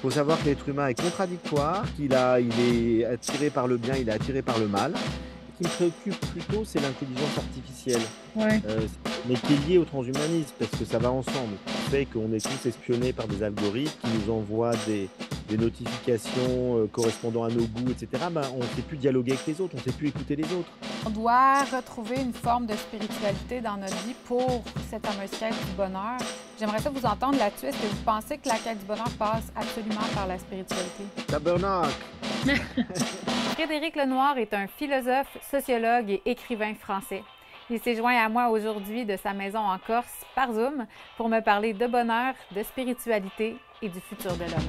faut savoir que l'être humain est contradictoire, il est attiré par le bien, il est attiré par le mal. Ce qui me préoccupe plutôt, c'est l'intelligence artificielle, Ouais. mais qui est liée au transhumanisme parce que ça va ensemble. Le fait qu'on est tous espionnés par des algorithmes qui nous envoient des notifications, correspondant à nos goûts et cetera, ben, on ne sait plus dialoguer avec les autres, on ne sait plus écouter les autres. On doit retrouver une forme de spiritualité dans notre vie pour cette fameuse quête du bonheur. J'aimerais ça vous entendre là-dessus. Est-ce que vous pensez que la quête du bonheur passe absolument par la spiritualité? Tabernacle! Frédéric Lenoir est un philosophe, sociologue et écrivain français. Il s'est joint à moi aujourd'hui de sa maison en Corse par Zoom pour me parler de bonheur, de spiritualité et du futur de l'homme.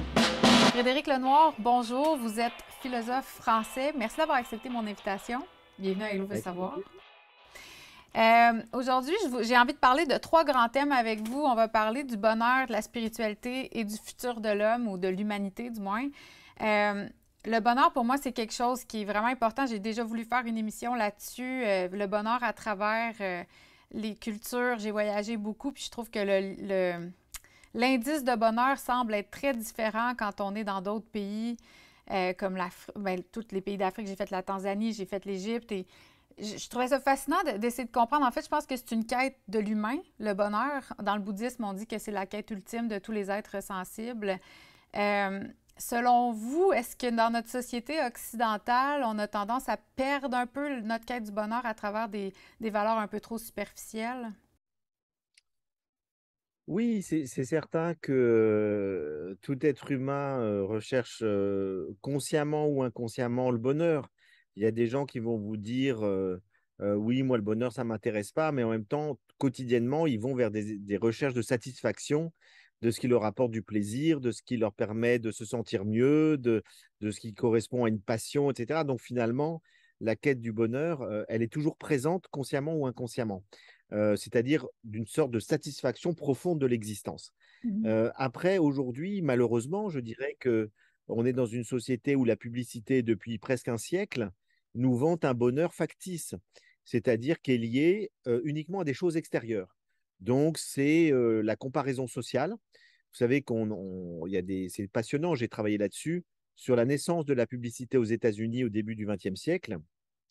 Frédéric Lenoir, bonjour. Vous êtes philosophe français. Merci d'avoir accepté mon invitation. Bienvenue à Hello veut Avec savoir. plaisir. Aujourd'hui, j'ai envie de parler de trois grands thèmes avec vous. On va parler du bonheur, de la spiritualité et du futur de l'homme ou de l'humanité du moins. Le bonheur, pour moi, c'est quelque chose qui est vraiment important. J'ai déjà voulu faire une émission là-dessus. Le bonheur à travers les cultures. J'ai voyagé beaucoup, puis je trouve que l'indice de bonheur semble être très différent quand on est dans d'autres pays, comme tous les pays d'Afrique. J'ai fait la Tanzanie, j'ai fait l'Égypte et je trouvais ça fascinant d'essayer de comprendre. En fait, je pense que c'est une quête de l'humain, le bonheur. Dans le bouddhisme, on dit que c'est la quête ultime de tous les êtres sensibles. Euh, Selon vous, est-ce que dans notre société occidentale, on a tendance à perdre un peu notre quête du bonheur à travers des valeurs un peu trop superficielles? Oui, c'est certain que tout être humain recherche consciemment ou inconsciemment le bonheur. Il y a des gens qui vont vous dire oui, moi le bonheur, ça ne m'intéresse pas, mais en même temps, quotidiennement, ils vont vers des recherches de satisfaction, de ce qui leur apporte du plaisir, de ce qui leur permet de se sentir mieux, de ce qui correspond à une passion, etc. Donc finalement, la quête du bonheur, elle est toujours présente, consciemment ou inconsciemment, c'est-à-dire d'une sorte de satisfaction profonde de l'existence. Mhm. Après, aujourd'hui, malheureusement, je dirais que on est dans une société où la publicité, depuis presque un siècle, nous vante un bonheur factice, c'est-à-dire qui est lié uniquement à des choses extérieures. Donc, c'est la comparaison sociale. Vous savez c'est passionnant, j'ai travaillé là-dessus, sur la naissance de la publicité aux États-Unis au début du XXe siècle.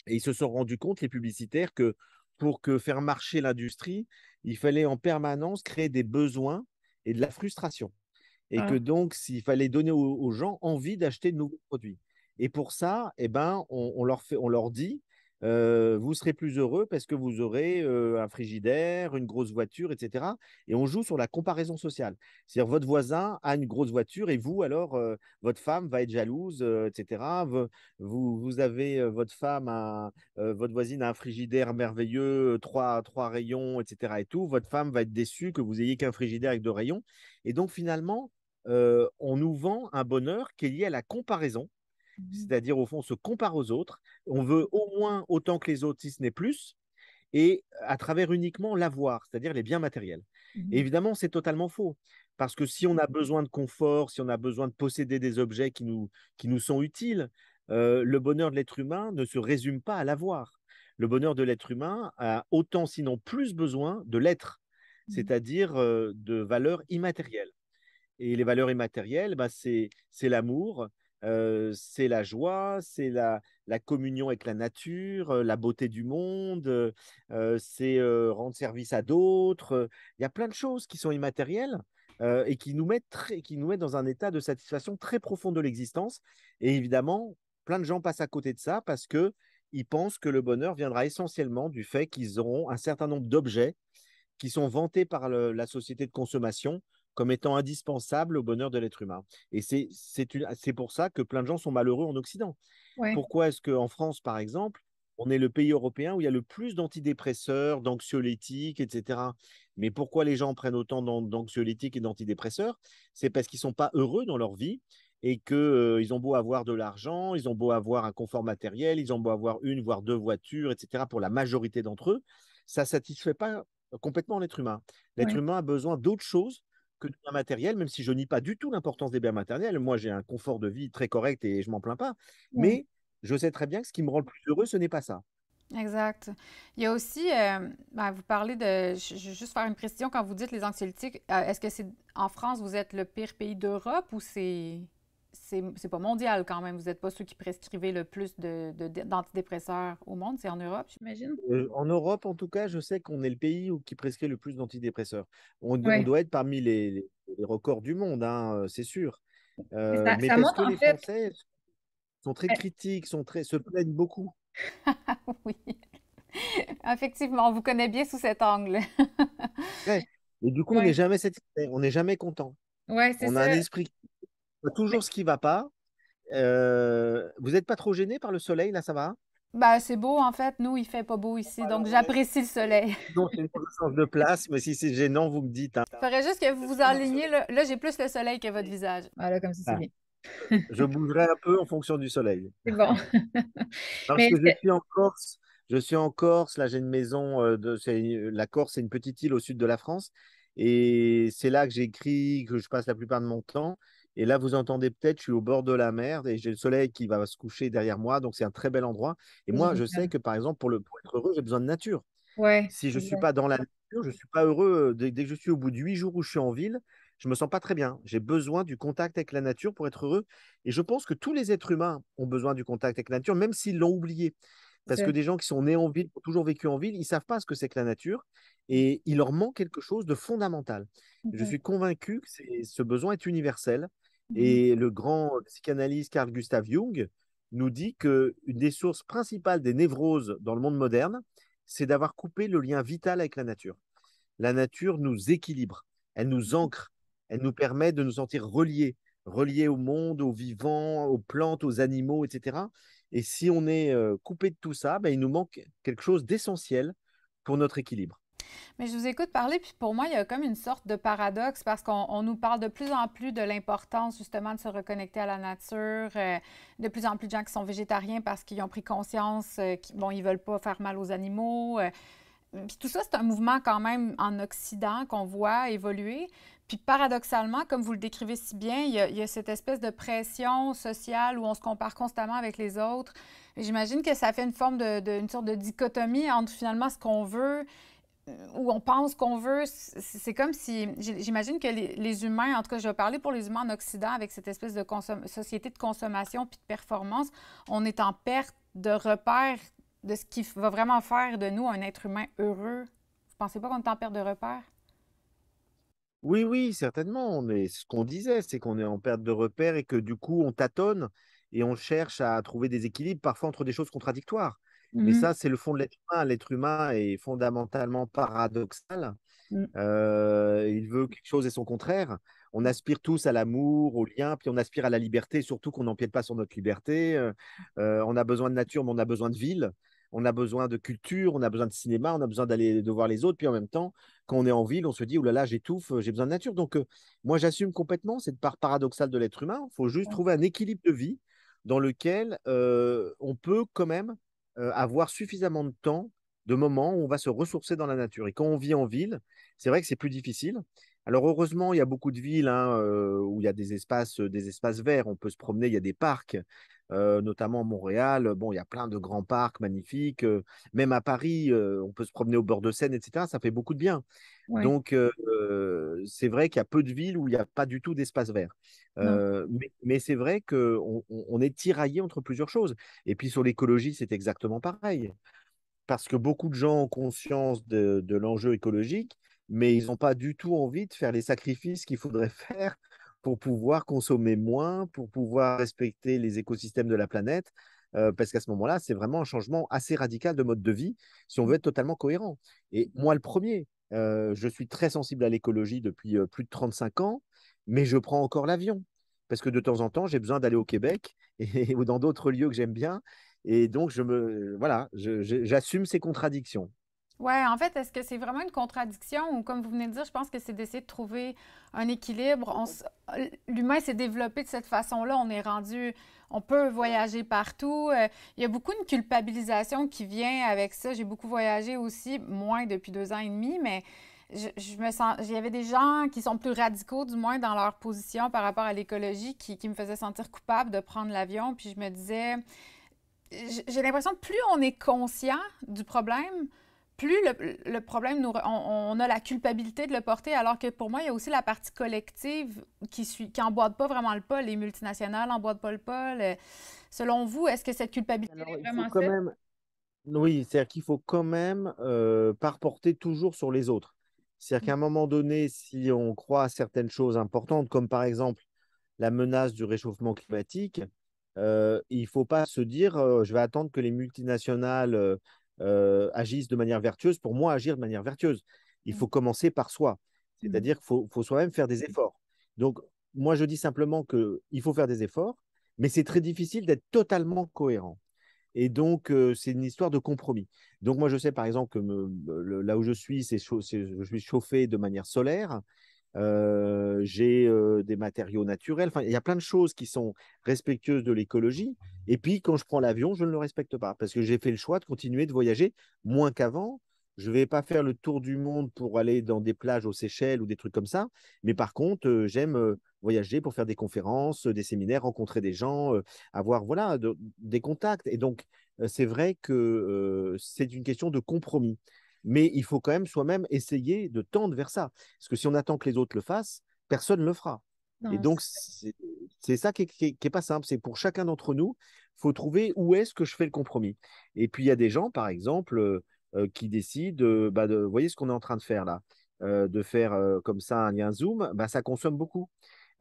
Et ils se sont rendus compte, les publicitaires, que pour faire marcher l'industrie, il fallait en permanence créer des besoins et de la frustration. Et que Ah. donc, s'il fallait donner aux gens envie d'acheter de nouveaux produits. Et pour ça, eh ben, on leur dit, vous serez plus heureux parce que vous aurez un frigidaire, une grosse voiture, etc. Et on joue sur la comparaison sociale. C'est-à-dire, votre voisin a une grosse voiture et vous, alors, votre femme va être jalouse, etc. Vous avez votre femme, votre voisine a un frigidaire merveilleux, trois rayons, etc. Et tout. Votre femme va être déçue que vous ayez qu'un frigidaire avec deux rayons. Et donc, finalement, on nous vend un bonheur qui est lié à la comparaison, Mhm. c'est-à-dire au fond, on se compare aux autres, on veut au moins autant que les autres, si ce n'est plus, et à travers uniquement l'avoir, c'est-à-dire les biens matériels. Et Mhm. évidemment, c'est totalement faux, parce que si on a besoin de confort, si on a besoin de posséder des objets qui nous sont utiles, le bonheur de l'être humain ne se résume pas à l'avoir. Le bonheur de l'être humain a autant, sinon plus besoin de l'être, Mhm. c'est-à-dire de valeurs immatérielles. Et les valeurs immatérielles, bah, c'est l'amour, c'est la joie, c'est la communion avec la nature, la beauté du monde, c'est rendre service à d'autres. Il y a plein de choses qui sont immatérielles et qui nous mettent dans un état de satisfaction très profond de l'existence. Et évidemment, plein de gens passent à côté de ça parce que ils pensent que le bonheur viendra essentiellement du fait qu'ils auront un certain nombre d'objets qui sont vantés par la société de consommation comme étant indispensables au bonheur de l'être humain. Et c'est pour ça que plein de gens sont malheureux en Occident. Ouais. Pourquoi est-ce qu'en France, par exemple, on est le pays européen où il y a le plus d'antidépresseurs, d'anxiolytiques, etc. Mais pourquoi les gens prennent autant d'anxiolytiques et d'antidépresseurs? C'est parce qu'ils ne sont pas heureux dans leur vie et qu'ils ils ont beau avoir de l'argent, ils ont beau avoir un confort matériel, ils ont beau avoir une, voire deux voitures, etc. Pour la majorité d'entre eux, ça ne satisfait pas complètement l'être humain. L'être Ouais. humain a besoin d'autre chose que de biens matériels, même si je nie pas du tout l'importance des biens matériels. Moi, j'ai un confort de vie très correct et je m'en plains pas. Ouais. Mais je sais très bien que ce qui me rend le plus heureux, ce n'est pas ça. Exact. Il y a aussi, vous parlez de, je vais juste faire une précision quand vous dites les anxiolytiques. Est-ce que c'est en France, vous êtes le pire pays d'Europe ou c'est... c'est pas mondial quand même. Vous n'êtes pas ceux qui prescrivez le plus d'antidépresseurs au monde. C'est en Europe, j'imagine. En Europe, en tout cas, je sais qu'on est le pays qui prescrit le plus d'antidépresseurs. On Ouais. doit être parmi les records du monde, hein, c'est sûr. Et Mais ça parce montre que en les fait. Français sont très critiques, se plaignent beaucoup. Oui, effectivement, on vous connaît bien sous cet angle. Ouais. Et du coup, on n'est Ouais, jamais satisfait, on n'est jamais content. ouais, c'est On a ça. un esprit qui voit toujours ce qui va pas. Vous n'êtes pas trop gêné par le soleil, là, ça va? Ben, c'est beau, en fait. Nous, il fait pas beau ici, donc j'apprécie le soleil. Non, c'est une change de place, mais si c'est gênant, vous me dites, hein. Il faudrait juste que vous vous enligniez. Là, j'ai plus le soleil que votre visage. Voilà, comme ça, c'est Ah, bien. je bougerai un peu en fonction du soleil. C'est bon. Parce Mais que je suis en Corse. Je suis en Corse. Là, j'ai une maison. La Corse, c'est une petite île au sud de la France. Et c'est là que j'écris, que je passe la plupart de mon temps. Et là, vous entendez peut-être, je suis au bord de la mer et j'ai le soleil qui va se coucher derrière moi. Donc, c'est un très bel endroit. Et c'est moi, je sais génial. que, par exemple, pour être heureux, j'ai besoin de nature. Ouais, Si je ne suis exact. pas dans la nature, je ne suis pas heureux. Dès que je suis au bout de 8 jours où je suis en ville, je ne me sens pas très bien. J'ai besoin du contact avec la nature pour être heureux. Et je pense que tous les êtres humains ont besoin du contact avec la nature, même s'ils l'ont oublié. Parce C'est que ça. des gens qui sont nés en ville, qui ont toujours vécu en ville, ils ne savent pas ce que c'est que la nature. Et il leur manque quelque chose de fondamental. Je Mhm. suis convaincu que ce besoin est universel. Mhm. Et le grand psychanalyste Carl Gustav Jung nous dit qu'une des sources principales des névroses dans le monde moderne, c'est d'avoir coupé le lien vital avec la nature. La nature nous équilibre, elle nous ancre, elle nous permet de nous sentir reliés, reliés au monde, aux vivants, aux plantes, aux animaux, etc. Et si on est coupé de tout ça, ben, il nous manque quelque chose d'essentiel pour notre équilibre. Mais je vous écoute parler, puis pour moi, il y a comme une sorte de paradoxe parce qu'on nous parle de plus en plus de l'importance justement de se reconnecter à la nature, de plus en plus de gens qui sont végétariens parce qu'ils ont pris conscience qu'ils bon, ils veulent pas faire mal aux animaux. Puis tout ça, c'est un mouvement quand même en Occident qu'on voit évoluer. Puis paradoxalement, comme vous le décrivez si bien, il y a cette espèce de pression sociale où on se compare constamment avec les autres. J'imagine que ça fait une forme une sorte de dichotomie entre finalement ce qu'on veut où on pense qu'on veut, c'est comme si, j'imagine que les humains, en tout cas, je vais parler pour les humains en Occident, avec cette espèce de société de consommation puis de performance, on est en perte de repère de ce qui va vraiment faire de nous un être humain heureux. Vous pensez pas qu'on est en perte de repère? Oui, oui, certainement. Mais ce qu'on disait, c'est qu'on est en perte de repère et que du coup, on tâtonne et on cherche à trouver des équilibres, parfois entre des choses contradictoires. Mais Mhm. ça, c'est le fond de l'être humain. L'être humain est fondamentalement paradoxal. Mhm. Il veut quelque chose et son contraire. On aspire tous à l'amour, au lien, puis on aspire à la liberté, surtout qu'on n'empiète pas sur notre liberté. On a besoin de nature, mais on a besoin de ville. On a besoin de culture, on a besoin de cinéma, on a besoin d'aller de voir les autres. Puis en même temps, quand on est en ville, on se dit, oh là là, j'étouffe, j'ai besoin de nature. Donc, moi, j'assume complètement cette part paradoxale de l'être humain. Il faut juste trouver un équilibre de vie dans lequel on peut quand même avoir suffisamment de temps, de moments où on va se ressourcer dans la nature. Et quand on vit en ville, c'est vrai que c'est plus difficile. Alors heureusement, il y a beaucoup de villes hein, où il y a des espaces verts. On peut se promener, il y a des parcs, notamment à Montréal. Bon, il y a plein de grands parcs magnifiques. Même à Paris, on peut se promener au bord de Seine, etc. Ça fait beaucoup de bien. Ouais, Donc, c'est vrai qu'il y a peu de villes où il n'y a pas du tout d'espace vert. non. Mais c'est vrai qu'on est tiraillé entre plusieurs choses. Et puis sur l'écologie, c'est exactement pareil parce que beaucoup de gens ont conscience de l'enjeu écologique, mais ils n'ont pas du tout envie de faire les sacrifices qu'il faudrait faire pour pouvoir consommer moins, pour pouvoir respecter les écosystèmes de la planète, parce qu'à ce moment-là, c'est vraiment un changement assez radical de mode de vie si on veut être totalement cohérent. Et moi, le premier, je suis très sensible à l'écologie depuis plus de 35 ans, mais je prends encore l'avion. Parce que de temps en temps, j'ai besoin d'aller au Québec ou dans d'autres lieux que j'aime bien et donc, voilà, j'assume ces contradictions. Ouais, en fait, est-ce que c'est vraiment une contradiction ou comme vous venez de dire, je pense que c'est d'essayer de trouver un équilibre. L'humain s'est développé de cette façon-là. On est rendu, on peut voyager partout. Il y a beaucoup de culpabilisation qui vient avec ça. J'ai beaucoup voyagé aussi, moins depuis 2 ans et demi, mais je me sens, il y avait des gens qui sont plus radicaux, du moins dans leur position par rapport à l'écologie, qui me faisaient sentir coupable de prendre l'avion. Puis je me disais, j'ai l'impression que plus on est conscient du problème, plus le problème, on a la culpabilité de le porter, alors que pour moi, il y a aussi la partie collective qui emboîte pas vraiment le pas. Les multinationales emboîtent pas le pas. Selon vous, est-ce que cette culpabilité Alors, est il faut vraiment quand faite? même, oui, c'est-à-dire qu'il faut quand même pas reporter toujours sur les autres. C'est-à-dire qu'à un moment donné, si on croit à certaines choses importantes, comme par exemple la menace du réchauffement climatique, il ne faut pas se dire je vais attendre que les multinationales agissent de manière vertueuse pour moi agir de manière vertueuse. Il Mm. faut commencer par soi. Mm. C'est-à-dire qu'il faut soi-même faire des efforts. Donc, moi, je dis simplement qu'il faut faire des efforts, mais c'est très difficile d'être totalement cohérent. Et donc, c'est une histoire de compromis. Donc, moi, je sais par exemple que là où je suis, je suis chauffé de manière solaire. J'ai des matériaux naturels. Enfin, il y a plein de choses qui sont respectueuses de l'écologie. Et puis, quand je prends l'avion, je ne le respecte pas parce que j'ai fait le choix de continuer de voyager moins qu'avant. Je ne vais pas faire le tour du monde pour aller dans des plages aux Seychelles ou des trucs comme ça. Mais par contre, j'aime voyager pour faire des conférences, des séminaires, rencontrer des gens, avoir voilà, des contacts. Et donc, c'est vrai que c'est une question de compromis. Mais il faut quand même soi-même essayer de tendre vers ça. Parce que si on attend que les autres le fassent, personne ne le fera. Et Non, donc, c'est ça qui est pas simple. C'est pour chacun d'entre nous, il faut trouver où est-ce que je fais le compromis. Et puis, il y a des gens, par exemple, qui décident, vous voyez ce qu'on est en train de faire là, de faire comme ça un lien Zoom, bah, ça consomme beaucoup.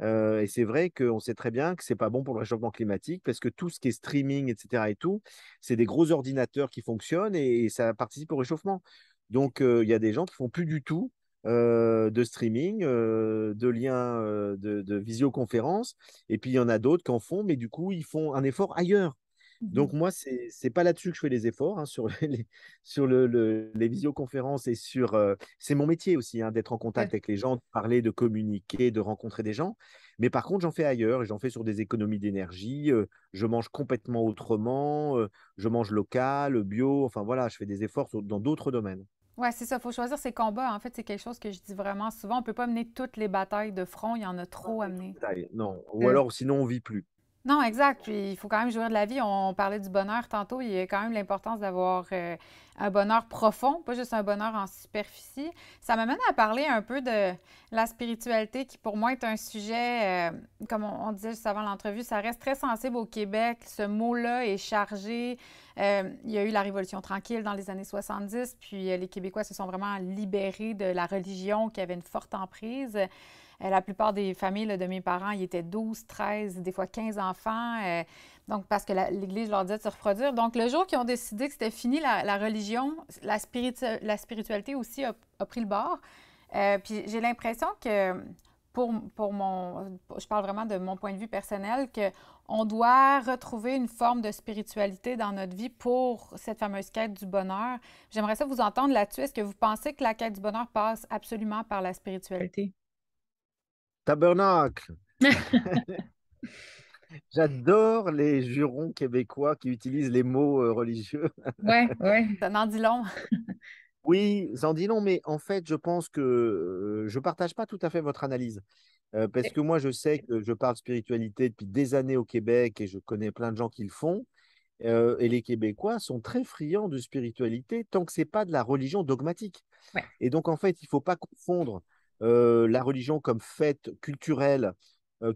Et c'est vrai qu'on sait très bien que c'est pas bon pour le réchauffement climatique parce que tout ce qui est streaming, etc. et tout, c'est des gros ordinateurs qui fonctionnent et ça participe au réchauffement. Donc, il y a des gens qui font plus du tout de streaming, de liens de visioconférence. Et puis, il y en a d'autres qui en font, mais du coup, ils font un effort ailleurs. mhm. Donc, moi, c'est pas là-dessus que je fais les efforts, hein, sur les visioconférences et sur. C'est mon métier aussi, hein, d'être en Ouais. contact avec les gens, de parler, de communiquer, de rencontrer des gens. Mais par contre, j'en fais ailleurs et j'en fais sur des économies d'énergie. Je mange complètement autrement. Je mange local, bio. Enfin, voilà, je fais des efforts dans d'autres domaines. Ouais, c'est ça. Il faut choisir ses combats. En fait, c'est quelque chose que je dis vraiment souvent. On ne peut pas mener toutes les batailles de front. Il y en a trop à mener. Non, ou Euh, alors sinon on vit plus. Non, exact. Puis il faut quand même jouir de la vie. On parlait du bonheur tantôt. Il y a quand même l'importance d'avoir un bonheur profond, pas juste un bonheur en superficie. Ça m'amène à parler un peu de la spiritualité, qui pour moi est un sujet, comme on disait juste avant l'entrevue, ça reste très sensible au Québec. Ce mot-là est chargé. Il y a eu la Révolution tranquille dans les années 70, puis les Québécois se sont vraiment libérés de la religion qui avait une forte emprise. La plupart des familles là, de mes parents, ils étaient 12, 13, des fois 15 enfants. Donc, parce que l'Église leur disait de se reproduire. Donc, le jour qu'ils ont décidé que c'était fini la religion, la spiritualité aussi a pris le bord. Puis j'ai l'impression que, je parle vraiment de mon point de vue personnel, que on doit retrouver une forme de spiritualité dans notre vie pour cette fameuse quête du bonheur. J'aimerais ça vous entendre là-dessus. Est-ce que vous pensez que la quête du bonheur passe absolument par la spiritualité? Tabernacle. J'adore les jurons québécois qui utilisent les mots religieux. ouais, ouais. Ça n'en dit long. Oui, j'en dis non, mais en fait, je pense que je partage pas tout à fait votre analyse. Parce que moi, je sais que je parle spiritualité depuis des années au Québec et je connais plein de gens qui le font. Et les Québécois sont très friands de spiritualité tant que c'est pas de la religion dogmatique. Ouais. Et donc, en fait, il ne faut pas confondre la religion comme fait culturel,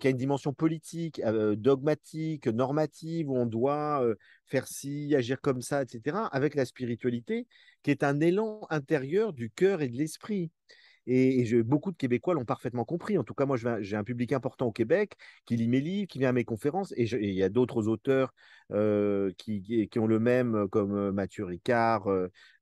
qui a une dimension politique, dogmatique, normative, où on doit faire ci, agir comme ça, etc., avec la spiritualité, qui est un élan intérieur du cœur et de l'esprit. Beaucoup de Québécois l'ont parfaitement compris. En tout cas, moi, j'ai un public important au Québec qui lit mes livres, qui vient à mes conférences. Et il y a d'autres auteurs qui ont le même, comme Mathieu Ricard,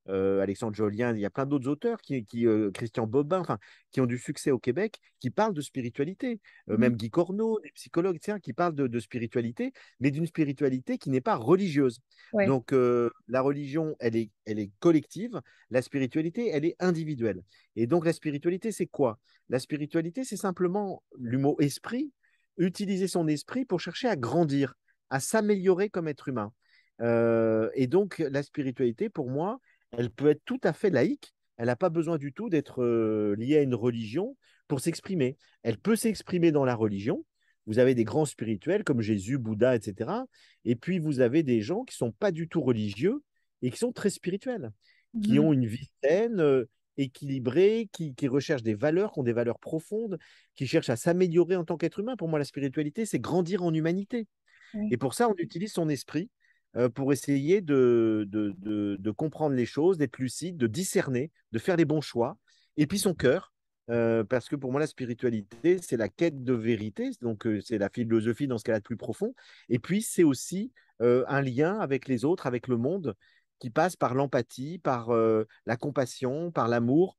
Alexandre Jolien. Il y a plein d'autres auteurs, Christian Bobin, enfin, qui ont du succès au Québec, qui parlent de spiritualité. Mhm. Même Guy Corneau, des psychologues, etc., qui parlent de spiritualité, mais d'une spiritualité qui n'est pas religieuse. Ouais. Donc, la religion, elle est collective. La spiritualité, elle est individuelle. Et donc, la spiritualité, c'est quoi? La spiritualité, c'est simplement le mot esprit, utiliser son esprit pour chercher à grandir, à s'améliorer comme être humain. Et donc, la spiritualité, pour moi, elle peut être tout à fait laïque. Elle n'a pas besoin du tout d'être liée à une religion pour s'exprimer. Elle peut s'exprimer dans la religion. Vous avez des grands spirituels comme Jésus, Bouddha, etc. Et puis, vous avez des gens qui ne sont pas du tout religieux et qui sont très spirituels. qui Mhm. ont une vie saine, équilibrée, qui recherchent des valeurs, qui ont des valeurs profondes, qui cherchent à s'améliorer en tant qu'être humain. Pour moi, la spiritualité, c'est grandir en humanité. Oui. Et pour ça, on utilise son esprit pour essayer de comprendre les choses, d'être lucide, de discerner, de faire les bons choix. Et puis son cœur, parce que pour moi, la spiritualité, c'est la quête de vérité, donc c'est la philosophie dans ce qu'elle a de plus profond. Et puis, c'est aussi un lien avec les autres, avec le monde, qui passe par l'empathie, par la compassion, par l'amour,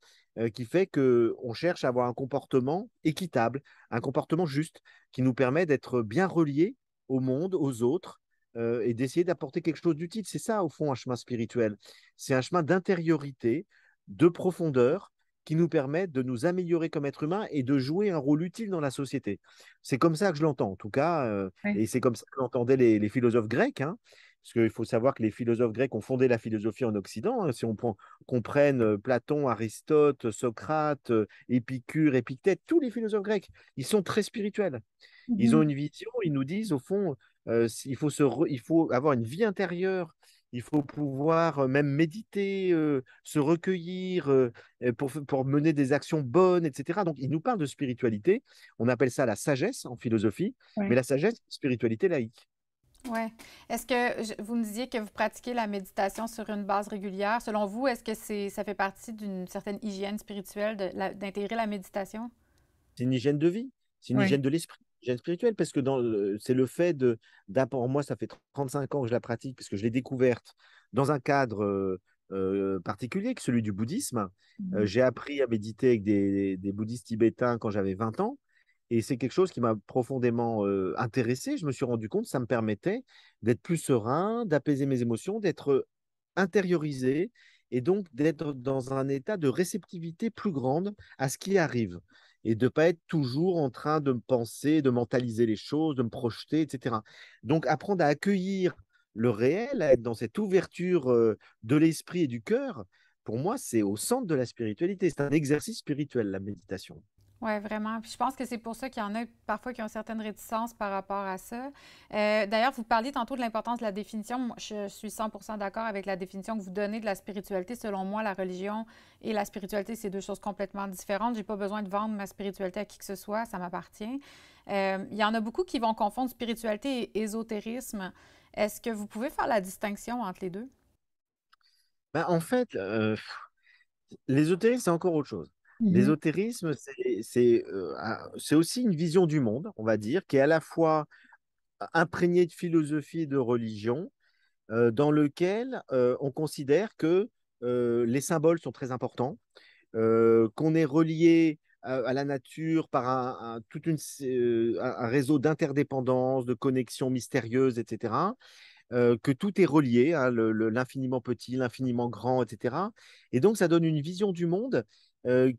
qui fait qu'on cherche à avoir un comportement équitable, un comportement juste, qui nous permet d'être bien reliés au monde, aux autres, et d'essayer d'apporter quelque chose d'utile. C'est ça, au fond, un chemin spirituel. C'est un chemin d'intériorité, de profondeur, qui nous permet de nous améliorer comme être humain et de jouer un rôle utile dans la société. C'est comme ça que je l'entends, en tout cas, Oui. et c'est comme ça que l'entendaient les philosophes grecs, hein, parce qu'il faut savoir que les philosophes grecs ont fondé la philosophie en Occident, hein. Si on prend, qu'on prenne Platon, Aristote, Socrate, Épicure, Épictète, tous les philosophes grecs, ils sont très spirituels. Ils ont Mhm. une vision, ils nous disent au fond, il faut avoir une vie intérieure, il faut pouvoir même méditer, se recueillir pour mener des actions bonnes, etc. Donc, ils nous parlent de spiritualité. On appelle ça la sagesse en philosophie, mais Oui. la sagesse, spiritualité laïque. Ouais. Est-ce que vous me disiez que vous pratiquez la méditation sur une base régulière? Selon vous, est-ce que ça fait partie d'une certaine hygiène spirituelle d'intégrer la méditation? C'est une hygiène de vie, c'est une Oui. hygiène de l'esprit, une hygiène spirituelle, parce que c'est le fait d'apprendre. Moi, ça fait 35 ans que je la pratique, parce que je l'ai découverte dans un cadre particulier, que celui du bouddhisme. Mhm. J'ai appris à méditer avec des bouddhistes tibétains quand j'avais 20 ans, et c'est quelque chose qui m'a profondément intéressé. Je me suis rendu compte que ça me permettait d'être plus serein, d'apaiser mes émotions, d'être intériorisé, et donc d'être dans un état de réceptivité plus grande à ce qui arrive et de ne pas être toujours en train de me penser, de mentaliser les choses, de me projeter, etc. Donc, apprendre à accueillir le réel, à être dans cette ouverture de l'esprit et du cœur, pour moi, c'est au centre de la spiritualité. C'est un exercice spirituel, la méditation. Oui, vraiment. Puis je pense que c'est pour ça qu'il y en a parfois qui ont certaines réticences par rapport à ça. D'ailleurs, vous parliez tantôt de l'importance de la définition. Moi, je suis 100% d'accord avec la définition que vous donnez de la spiritualité. Selon moi, la religion et la spiritualité, c'est deux choses complètement différentes. J'ai pas besoin de vendre ma spiritualité à qui que ce soit, ça m'appartient. Il y en a beaucoup qui vont confondre spiritualité et ésotérisme. Est-ce que vous pouvez faire la distinction entre les deux? Ben, en fait, l'ésotérisme, c'est encore autre chose. Mhm. L'ésotérisme, c'est aussi une vision du monde, on va dire, qui est à la fois imprégnée de philosophie et de religion, dans lequel on considère que les symboles sont très importants, qu'on est relié à la nature par un réseau d'interdépendance, de connexions mystérieuses, etc. Que tout est relié, hein, l'infiniment petit, l'infiniment grand, etc. Et donc, ça donne une vision du monde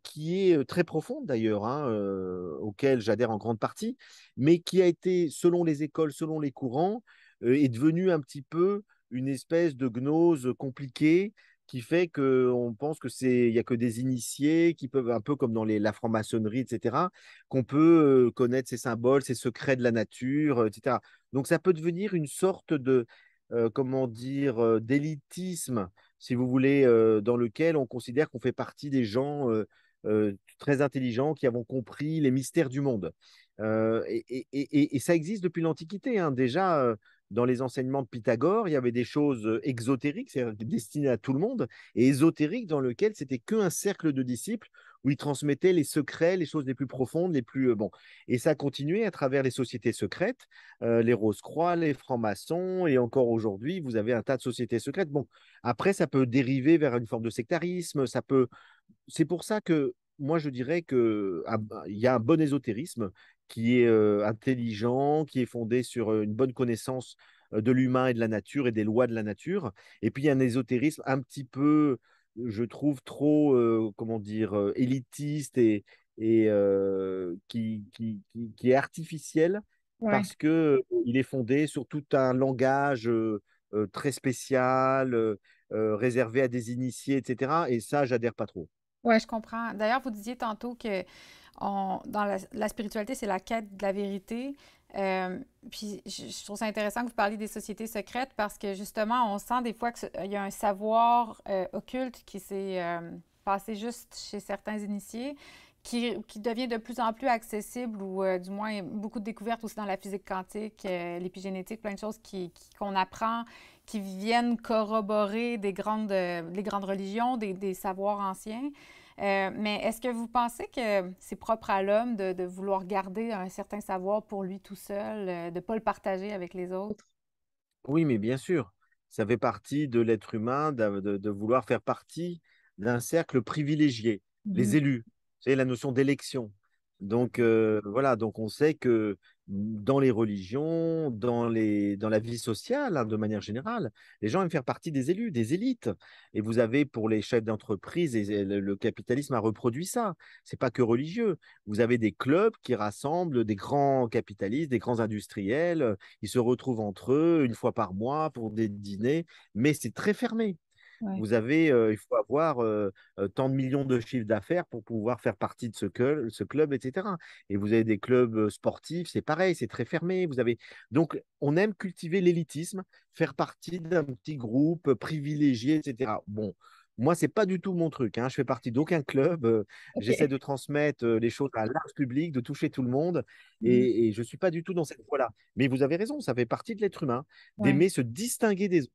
qui est très profonde d'ailleurs, hein, auquel j'adhère en grande partie, mais qui a été, selon les écoles, selon les courants, est devenue un petit peu une espèce de gnose compliquée qui fait qu'on pense que il y a que des initiés qui peuvent, un peu comme dans la franc-maçonnerie, etc., qu'on peut connaître ces symboles, ces secrets de la nature, etc. Donc ça peut devenir une sorte de, comment dire, d'élitisme, si vous voulez, dans lequel on considère qu'on fait partie des gens très intelligents qui avons compris les mystères du monde. Et ça existe depuis l'Antiquité, hein. Déjà, dans les enseignements de Pythagore, il y avait des choses exotériques, c'est-à-dire destinées à tout le monde, et ésotériques dans lequel c'était qu'un cercle de disciples où ils transmettaient les secrets, les choses les plus profondes, les plus... bon. Et ça a continué à travers les sociétés secrètes, les Rose-Croix, les francs-maçons, et encore aujourd'hui, vous avez un tas de sociétés secrètes. Bon, après, ça peut dériver vers une forme de sectarisme, ça peut... C'est pour ça que moi, je dirais que il y a un bon ésotérisme qui est intelligent, qui est fondé sur une bonne connaissance de l'humain et de la nature et des lois de la nature. Et puis, il y a un ésotérisme un petit peu, je trouve, trop, comment dire, élitiste et qui est artificiel Oui. parce que il est fondé sur tout un langage très spécial, réservé à des initiés, etc. Et ça, j'adhère pas trop. Oui, je comprends. D'ailleurs, vous disiez tantôt que dans la spiritualité, c'est la quête de la vérité. Euh, Puis je trouve ça intéressant que vous parliez des sociétés secrètes parce que justement, on sent des fois qu'il y a un savoir occulte qui s'est passé juste chez certains initiés, qui devient de plus en plus accessible ou du moins beaucoup de découvertes aussi dans la physique quantique, l'épigénétique, plein de choses qu'on apprend, qui viennent corroborer les grandes religions, des savoirs anciens. Mais est-ce que vous pensez que c'est propre à l'homme de vouloir garder un certain savoir pour lui tout seul, de ne pas le partager avec les autres? Oui, mais bien sûr, ça fait partie de l'être humain de vouloir faire partie d'un cercle privilégié, Mhm. les élus, c'est la notion d'élection. Donc voilà, donc on sait que dans les religions, dans la vie sociale, hein, de manière générale, les gens aiment faire partie des élus, des élites. Et vous avez pour les chefs d'entreprise, et le capitalisme a reproduit ça. C'est pas que religieux. Vous avez des clubs qui rassemblent des grands capitalistes, des grands industriels. Ils se retrouvent entre eux une fois par mois pour des dîners, mais c'est très fermé. Ouais. Vous avez, il faut avoir tant de millions de chiffres d'affaires pour pouvoir faire partie de ce club, etc. Et vous avez des clubs sportifs, c'est pareil, c'est très fermé. Vous avez... Donc, on aime cultiver l'élitisme, faire partie d'un petit groupe privilégié, etc. Bon, moi, c'est pas du tout mon truc, hein. Je fais partie d'aucun club. OK. J'essaie de transmettre les choses à un large public, de toucher tout le monde. Mhm. Et je ne suis pas du tout dans cette voie-là. Mais vous avez raison, ça fait partie de l'être humain, Ouais. d'aimer se distinguer des autres.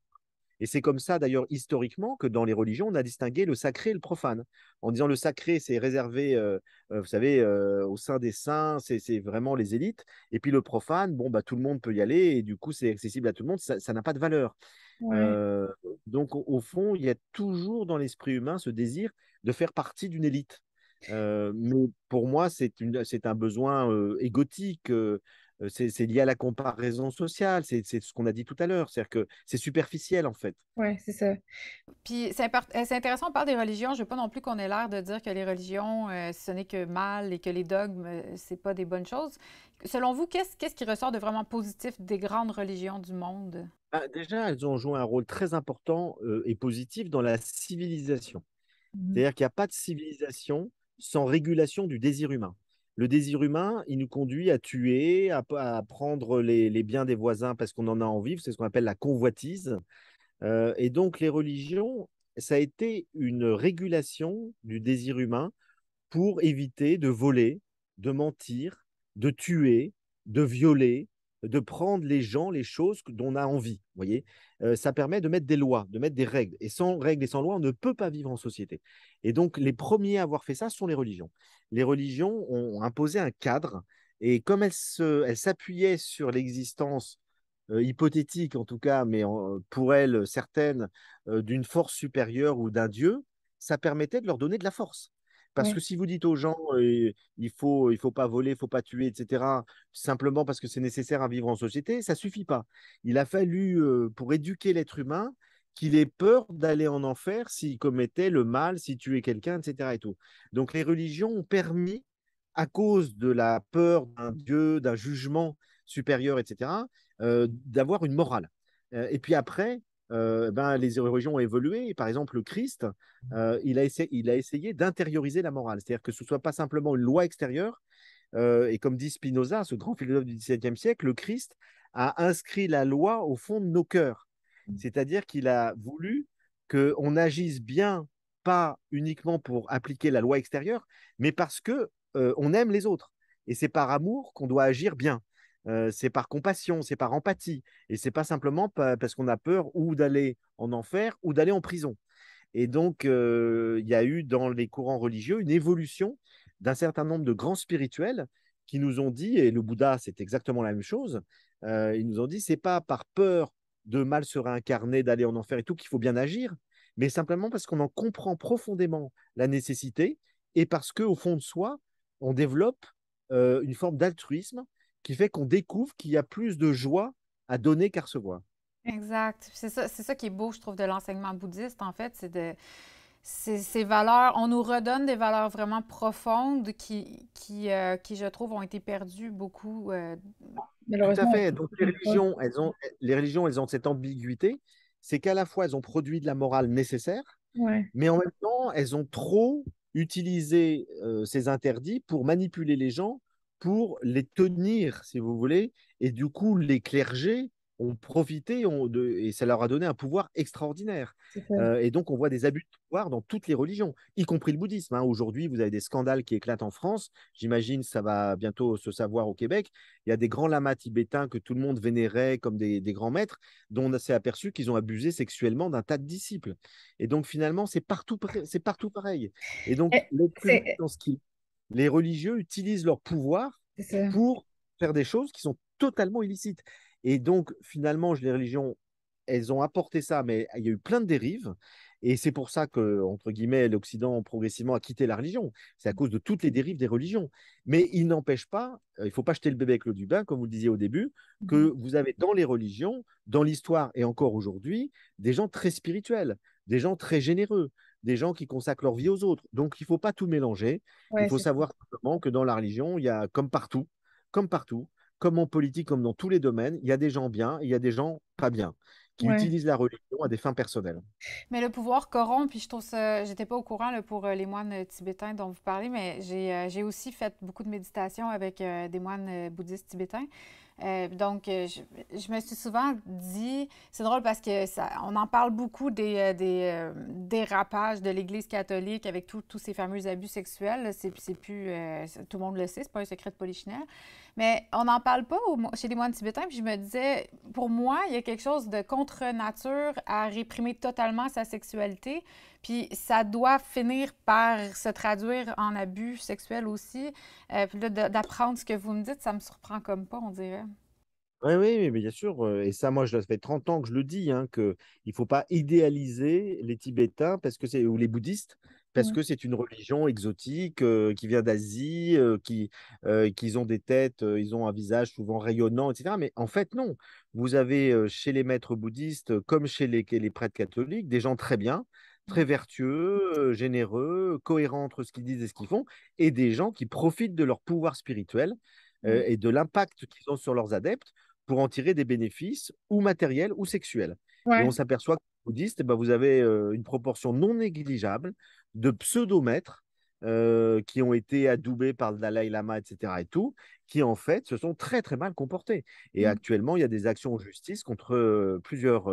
Et c'est comme ça, d'ailleurs, historiquement, que dans les religions, on a distingué le sacré et le profane. En disant le sacré, c'est réservé, vous savez, au sein des saints, c'est vraiment les élites. Et puis le profane, bon, bah, tout le monde peut y aller, et du coup, c'est accessible à tout le monde, ça n'a pas de valeur. Ouais. Euh, donc, au fond, il y a toujours dans l'esprit humain ce désir de faire partie d'une élite. Mais pour moi, c'est un besoin égotique. C'est lié à la comparaison sociale. C'est ce qu'on a dit tout à l'heure. C'est-à-dire que c'est superficiel, en fait. Ouais, c'est ça. Puis c'est intéressant, on parle des religions. Je veux pas non plus qu'on ait l'air de dire que les religions, ce n'est que mal et que les dogmes, c'est pas des bonnes choses. Selon vous, qu'est-ce qui ressort de vraiment positif des grandes religions du monde? Ah, déjà, elles ont joué un rôle très important et positif dans la civilisation. Mhm. C'est-à-dire qu'il n'y a pas de civilisation sans régulation du désir humain. Le désir humain, il nous conduit à tuer, à prendre les biens des voisins parce qu'on en a envie. C'est ce qu'on appelle la convoitise. Et donc, les religions, ça a été une régulation du désir humain pour éviter de voler, de mentir, de tuer, de violer, de prendre les gens, les choses dont on a envie. Vous voyez, ça permet de mettre des lois, de mettre des règles. Et sans règles et sans lois, on ne peut pas vivre en société. Et donc, les premiers à avoir fait ça sont les religions. Les religions ont imposé un cadre. Et comme elles s'appuyaient sur l'existence hypothétique, en tout cas, mais pour elles, certaines, d'une force supérieure ou d'un dieu, ça permettait de leur donner de la force. Parce Ouais. que si vous dites aux gens, il faut pas voler, il faut pas tuer, etc., simplement parce que c'est nécessaire à vivre en société, ça suffit pas. Il a fallu, pour éduquer l'être humain, qu'il ait peur d'aller en enfer s'il commettait le mal, s'il tuait quelqu'un, etc. Et tout. Donc les religions ont permis, à cause de la peur d'un Dieu, d'un jugement supérieur, etc., d'avoir une morale. Et puis après, ben, les religions ont évolué. Par exemple, le Christ, il a essayé d'intérioriser la morale. C'est-à-dire que ce ne soit pas simplement une loi extérieure. Et comme dit Spinoza, ce grand philosophe du XVIIe siècle, le Christ a inscrit la loi au fond de nos cœurs. C'est-à-dire qu'il a voulu qu'on agisse bien, pas uniquement pour appliquer la loi extérieure, mais parce que on aime les autres. Et c'est par amour qu'on doit agir bien. C'est par compassion, c'est par empathie. Et c'est pas simplement parce qu'on a peur ou d'aller en enfer ou d'aller en prison. Et donc, il y a eu dans les courants religieux une évolution d'un certain nombre de grands spirituels qui nous ont dit, et le Bouddha, c'est exactement la même chose, ils nous ont dit, c'est pas par peur de mal se réincarner, d'aller en enfer et tout qu'il faut bien agir, mais simplement parce qu'on en comprend profondément la nécessité et parce qu'au fond de soi, on développe une forme d'altruisme qui fait qu'on découvre qu'il y a plus de joie à donner qu'à recevoir. Exact. C'est ça qui est beau, je trouve, de l'enseignement bouddhiste, en fait, ces valeurs, on nous redonne des valeurs vraiment profondes qui, je trouve, ont été perdues beaucoup. Tout à Malheureusement, fait. Donc, les religions, elles ont cette ambiguïté, c'est qu'à la fois, elles ont produit de la morale nécessaire, ouais. mais en même temps, elles ont trop utilisé ces interdits pour manipuler les gens pour les tenir, si vous voulez. Et du coup, les clergés ont profité et ça leur a donné un pouvoir extraordinaire. C'est ça. Et donc, on voit des abus de pouvoir dans toutes les religions, y compris le bouddhisme, hein. Aujourd'hui, vous avez des scandales qui éclatent en France. J'imagine ça va bientôt se savoir au Québec. Il y a des grands lamas tibétains que tout le monde vénérait comme des grands maîtres, dont on s'est aperçu qu'ils ont abusé sexuellement d'un tas de disciples. Et donc, finalement, c'est partout pareil. Et donc, Eh, l'être humain, C'est dans ce qu'il les religieux utilisent leur pouvoir c'est ça. pour faire des choses qui sont totalement illicites. Et donc, finalement, les religions, elles ont apporté ça, mais il y a eu plein de dérives. Et c'est pour ça que, entre guillemets, l'Occident progressivement a quitté la religion. C'est à cause de toutes les dérives des religions. Mais il n'empêche pas, il ne faut pas jeter le bébé avec l'eau du bain, comme vous le disiez au début, Mhm. que vous avez dans les religions, dans l'histoire et encore aujourd'hui, des gens très spirituels, des gens très généreux, des gens qui consacrent leur vie aux autres. Donc, il ne faut pas tout mélanger. Il Ouais, faut c'est ça. savoir simplement que dans la religion, il y a comme partout, comme en politique, comme dans tous les domaines, il y a des gens bien et il y a des gens pas bien, qui Ouais. utilisent la religion à des fins personnelles. Mais le pouvoir corrompt, puis je trouve ça, j'étais pas au courant là, pour les moines tibétains dont vous parlez, mais j'ai aussi fait beaucoup de méditation avec des moines bouddhistes tibétains. Je me suis souvent dit, c'est drôle parce que on en parle beaucoup des dérapages de l'Église catholique avec tous ces fameux abus sexuels. Là. C'est plus, tout le monde le sait, c'est pas un secret de polichinelle. Mais on n'en parle pas chez les moines tibétains. Puis je me disais, pour moi, il y a quelque chose de contre nature à réprimer totalement sa sexualité. Puis ça doit finir par se traduire en abus sexuels aussi. Puis là, d'apprendre ce que vous me dites, ça me surprend comme pas, on dirait. Oui, oui, mais bien sûr. Et ça, moi, ça fait 30 ans que je le dis, hein, qu'il ne faut pas idéaliser les Tibétains ou les bouddhistes, parce Ouais. que c'est une religion exotique qui vient d'Asie, qu'ils ont des têtes, ils ont un visage souvent rayonnant, etc. Mais en fait, non. Vous avez chez les maîtres bouddhistes, comme chez les prêtres catholiques, des gens très bien, très vertueux, généreux, cohérents entre ce qu'ils disent et ce qu'ils font, et des gens qui profitent de leur pouvoir spirituel Ouais. et de l'impact qu'ils ont sur leurs adeptes pour en tirer des bénéfices ou matériels ou sexuels. Et on Ouais. s'aperçoit que les bouddhistes, eh ben, vous avez une proportion non négligeable de pseudomètres qui ont été adoubés par le Dalai Lama, etc. et tout, qui en fait se sont très très mal comportés. Et Mm. actuellement, il y a des actions en justice contre plusieurs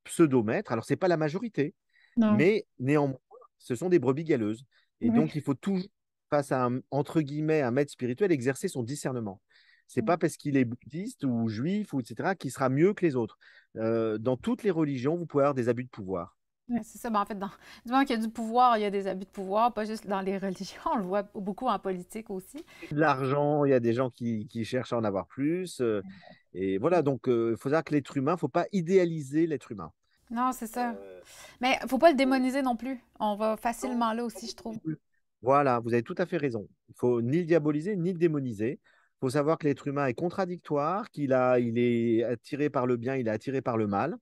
pseudomètres. Alors, ce n'est pas la majorité, Non. mais néanmoins, ce sont des brebis galeuses. Et donc, Ouais. il faut toujours, face à entre guillemets, un maître spirituel, exercer son discernement. C'est pas parce qu'il est bouddhiste ou juif ou etc. qu'il sera mieux que les autres. Dans toutes les religions, vous pouvez avoir des abus de pouvoir. Ouais, c'est ça. Ben, en fait, du moment qu'il y a du pouvoir, il y a des abus de pouvoir, pas juste dans les religions. On le voit beaucoup en politique aussi. De l'argent, il y a des gens qui cherchent à en avoir plus. Et voilà, donc il faut savoir que l'être humain, il ne faut pas idéaliser l'être humain. Non, c'est ça. Euh, Mais faut pas le faut- démoniser non plus. On va non, facilement là pas aussi, je trouve. non plus. Voilà, vous avez tout à fait raison. Il faut ni le diaboliser, ni le démoniser. Il faut savoir que l'être humain est contradictoire, il est attiré par le bien, il est attiré par le mal,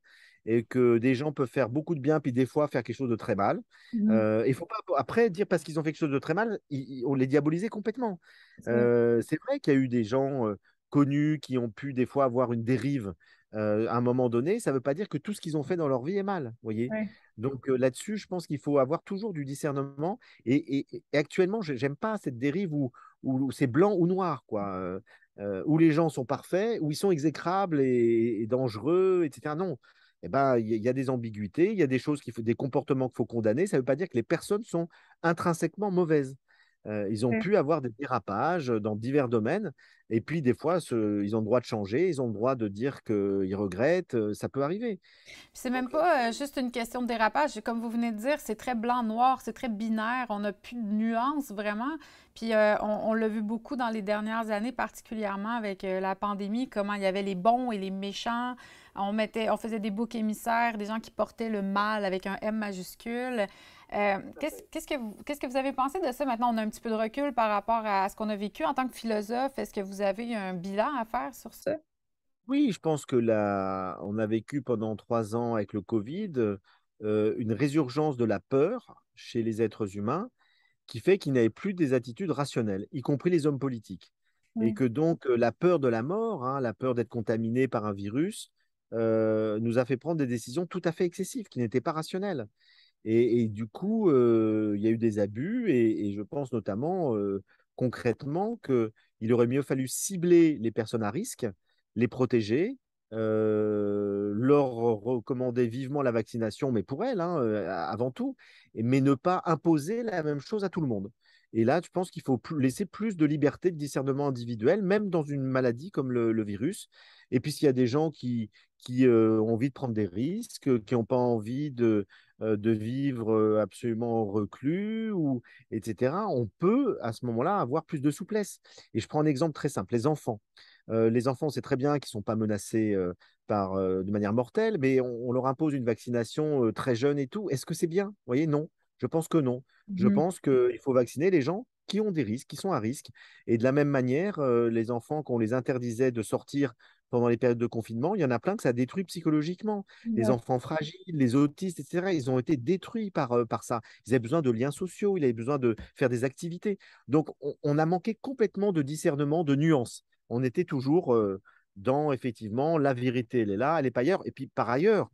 et que des gens peuvent faire beaucoup de bien, puis des fois faire quelque chose de très mal. Mhm. Il faut pas après dire parce qu'ils ont fait quelque chose de très mal, on les diaboliser complètement. C'est ça. C'est vrai qu'il y a eu des gens connus qui ont pu des fois avoir une dérive à un moment donné. Ça ne veut pas dire que tout ce qu'ils ont fait dans leur vie est mal, vous voyez. Ouais. Donc là-dessus, je pense qu'il faut avoir toujours du discernement. Et actuellement, j'aime pas cette dérive où c'est blanc ou noir, quoi. Où les gens sont parfaits, où ils sont exécrables et dangereux, etc. Non. Eh ben, il y a des ambiguïtés, il y a des choses des comportements qu'il faut condamner. Ça ne veut pas dire que les personnes sont intrinsèquement mauvaises. Ils ont Ouais. pu avoir des dérapages dans divers domaines. Et puis, des fois, ils ont le droit de changer, ils ont le droit de dire qu'ils regrettent. Ça peut arriver. Puis c'est même Donc, pas juste une question de dérapage. Comme vous venez de dire, c'est très blanc-noir, c'est très binaire. On n'a plus de nuances vraiment. Puis on l'a vu beaucoup dans les dernières années, particulièrement avec la pandémie, comment il y avait les bons et les méchants. On faisait des boucs émissaires, des gens qui portaient le mal avec un M majuscule. Qu'est-ce que vous avez pensé de ça? Maintenant, on a un petit peu de recul par rapport à ce qu'on a vécu en tant que philosophe. Est-ce que vous avez un bilan à faire sur ça? oui, je pense que on a vécu pendant 3 ans avec le Covid une résurgence de la peur chez les êtres humains qui fait qu'ils n'avaient plus des attitudes rationnelles, y compris les hommes politiques. Et Ouais. que donc la peur de la mort, hein, la peur d'être contaminé par un virus, nous a fait prendre des décisions tout à fait excessives, qui n'étaient pas rationnelles. Et du coup, il y a eu des abus, et je pense notamment concrètement qu'il il aurait mieux fallu cibler les personnes à risque, les protéger, leur recommander vivement la vaccination, mais pour elles, hein, avant tout, mais ne pas imposer la même chose à tout le monde. Et là, je pense qu'il faut laisser plus de liberté de discernement individuel, même dans une maladie comme le virus. Et puis, s'il y a des gens qui ont envie de prendre des risques, qui n'ont pas envie de vivre absolument reclus, ou, etc., on peut à ce moment-là avoir plus de souplesse. Et je prends un exemple très simple, les enfants. Les enfants, on sait très bien qu'ils ne sont pas menacés de manière mortelle, mais on leur impose une vaccination très jeune et tout. Est-ce que c'est bien? Vous voyez, non. Je pense que non. Je Mhm. pense qu'il faut vacciner les gens qui ont des risques, qui sont à risque. Et de la même manière, les enfants, qu'on les interdisait de sortir pendant les périodes de confinement, il y en a plein que ça détruit psychologiquement. Les Ouais. enfants fragiles, les autistes, etc., ils ont été détruits par ça. Ils avaient besoin de liens sociaux, ils avaient besoin de faire des activités. Donc, on a manqué complètement de discernement, de nuances. On était toujours dans, effectivement, la vérité, elle est là, elle n'est pas ailleurs. Et puis, par ailleurs,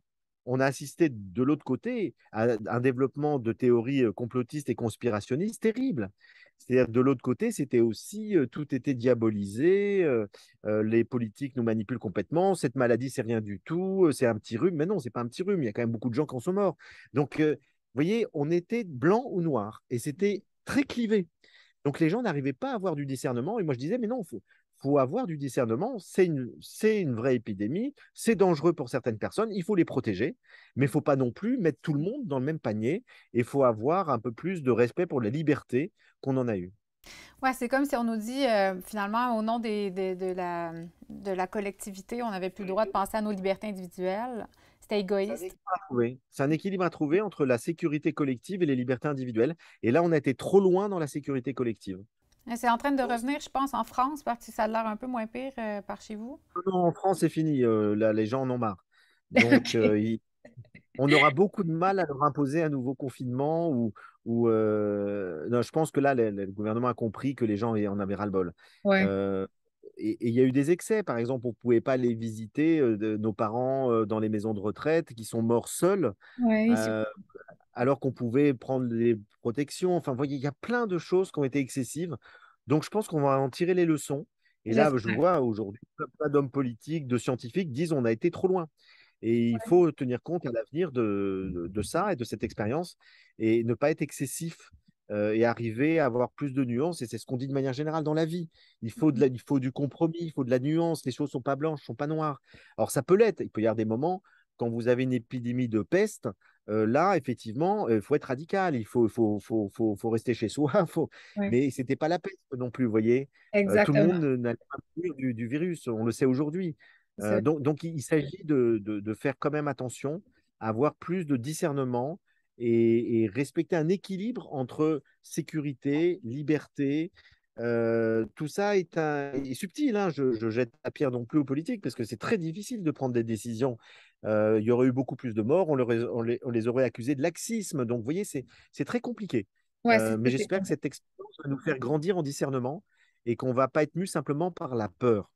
on a assisté de l'autre côté à un développement de théories complotistes et conspirationnistes terribles. C'est-à-dire, de l'autre côté, c'était aussi, tout était diabolisé, les politiques nous manipulent complètement, cette maladie, c'est rien du tout, c'est un petit rhume. Mais non, c'est pas un petit rhume, il y a quand même beaucoup de gens qui en sont morts. Donc, vous voyez, on était blanc ou noir, et c'était très clivé. Donc, les gens n'arrivaient pas à avoir du discernement, et moi, je disais, mais non, faut avoir du discernement, c'est une vraie épidémie, c'est dangereux pour certaines personnes, il faut les protéger, mais il ne faut pas non plus mettre tout le monde dans le même panier, et il faut avoir un peu plus de respect pour la liberté qu'on en a eue. Ouais, c'est comme si on nous dit, finalement, au nom de la collectivité, on n'avait plus le droit de penser à nos libertés individuelles. C'était C'est un égoïste. équilibre à trouver. C'est un équilibre à trouver entre la sécurité collective et les libertés individuelles. Et là, on a été trop loin dans la sécurité collective. C'est en train de revenir, je pense, en France, parce que ça a l'air un peu moins pire par chez vous. Non, en France, c'est fini. Là, les gens en ont marre. Donc, Ok. on aura beaucoup de mal à leur imposer un nouveau confinement non, je pense que là, le gouvernement a compris que les gens en avaient ras-le-bol. Ouais, Euh, et il y a eu des excès. Par exemple, on ne pouvait pas aller visiter nos parents dans les maisons de retraite qui sont morts seuls, ouais, ici. euh, alors qu'on pouvait prendre des protections. Enfin, vous voyez, il y a plein de choses qui ont été excessives. Donc, je pense qu'on va en tirer les leçons. Et là, je J'espère. vois aujourd'hui, plein d'hommes politiques, de scientifiques disent on a été trop loin. Et il faut tenir compte à l'avenir de ça et de cette expérience et ne pas être excessif et arriver à avoir plus de nuances. Et c'est ce qu'on dit de manière générale dans la vie. Il faut du compromis, il faut de la nuance. Les choses ne sont pas blanches, ne sont pas noires. Alors ça peut l'être. Il peut y avoir des moments quand vous avez une épidémie de peste. Là, effectivement, il faut être radical. Faut rester chez soi. Ouais, Mais ce n'était pas la peste non plus, vous voyez. Tout le monde exactement. n'allait pas mourir du virus. On le sait aujourd'hui. C'est Donc, il s'agit de faire quand même attention, à avoir plus de discernement et respecter un équilibre entre sécurité, liberté. Tout ça est subtil, hein. Je jette la pierre non plus aux politiques parce que c'est très difficile de prendre des décisions. Il y aurait eu beaucoup plus de morts, on les aurait accusés de laxisme. Donc, vous voyez, c'est très compliqué. ouais, Mais j'espère que cette expérience va nous faire grandir en discernement et qu'on ne va pas être mu simplement par la peur.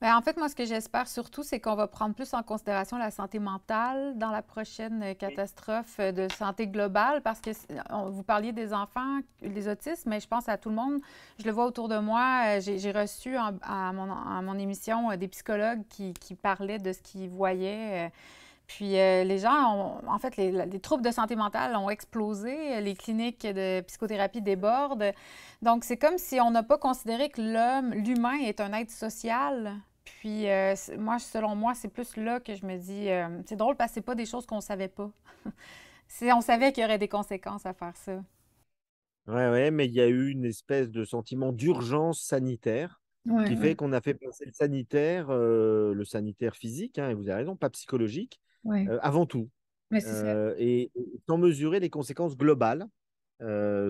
Ben, en fait, moi, ce que j'espère surtout, c'est qu'on va prendre plus en considération la santé mentale dans la prochaine catastrophe de santé globale, parce que vous parliez des enfants, des autistes, mais je pense à tout le monde. Je le vois autour de moi. J'ai reçu à mon émission des psychologues qui parlaient de ce qu'ils voyaient. Puis les gens en fait, les troubles de santé mentale ont explosé, les cliniques de psychothérapie débordent. Donc, c'est comme si on n'a pas considéré que l'humain est un être social. Puis, moi, selon moi, c'est plus là que je me dis, c'est drôle parce que c'est pas des choses qu'on savait pas. On savait qu'il y aurait des conséquences à faire ça. Ouais, ouais, mais il y a eu une espèce de sentiment d'urgence sanitaire ouais, qui fait ouais, qu'on a fait passer le sanitaire physique, hein, et vous avez raison, pas psychologique, ouais. avant tout, Mais c'est ça. et sans mesurer les conséquences globales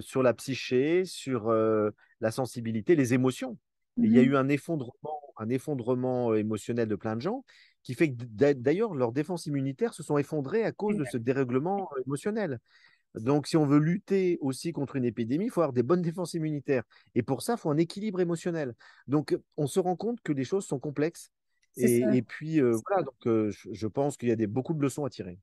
sur la psyché, sur la sensibilité, les émotions. Et il y a Mhm. eu un effondrement émotionnel de plein de gens qui fait que d'ailleurs leurs défenses immunitaires se sont effondrées à cause de ce dérèglement émotionnel. Donc, si on veut lutter aussi contre une épidémie, il faut avoir des bonnes défenses immunitaires. Et pour ça, il faut un équilibre émotionnel. Donc, on se rend compte que les choses sont complexes. C'est ça. Et puis, voilà, donc je pense qu'il y a beaucoup de leçons à tirer.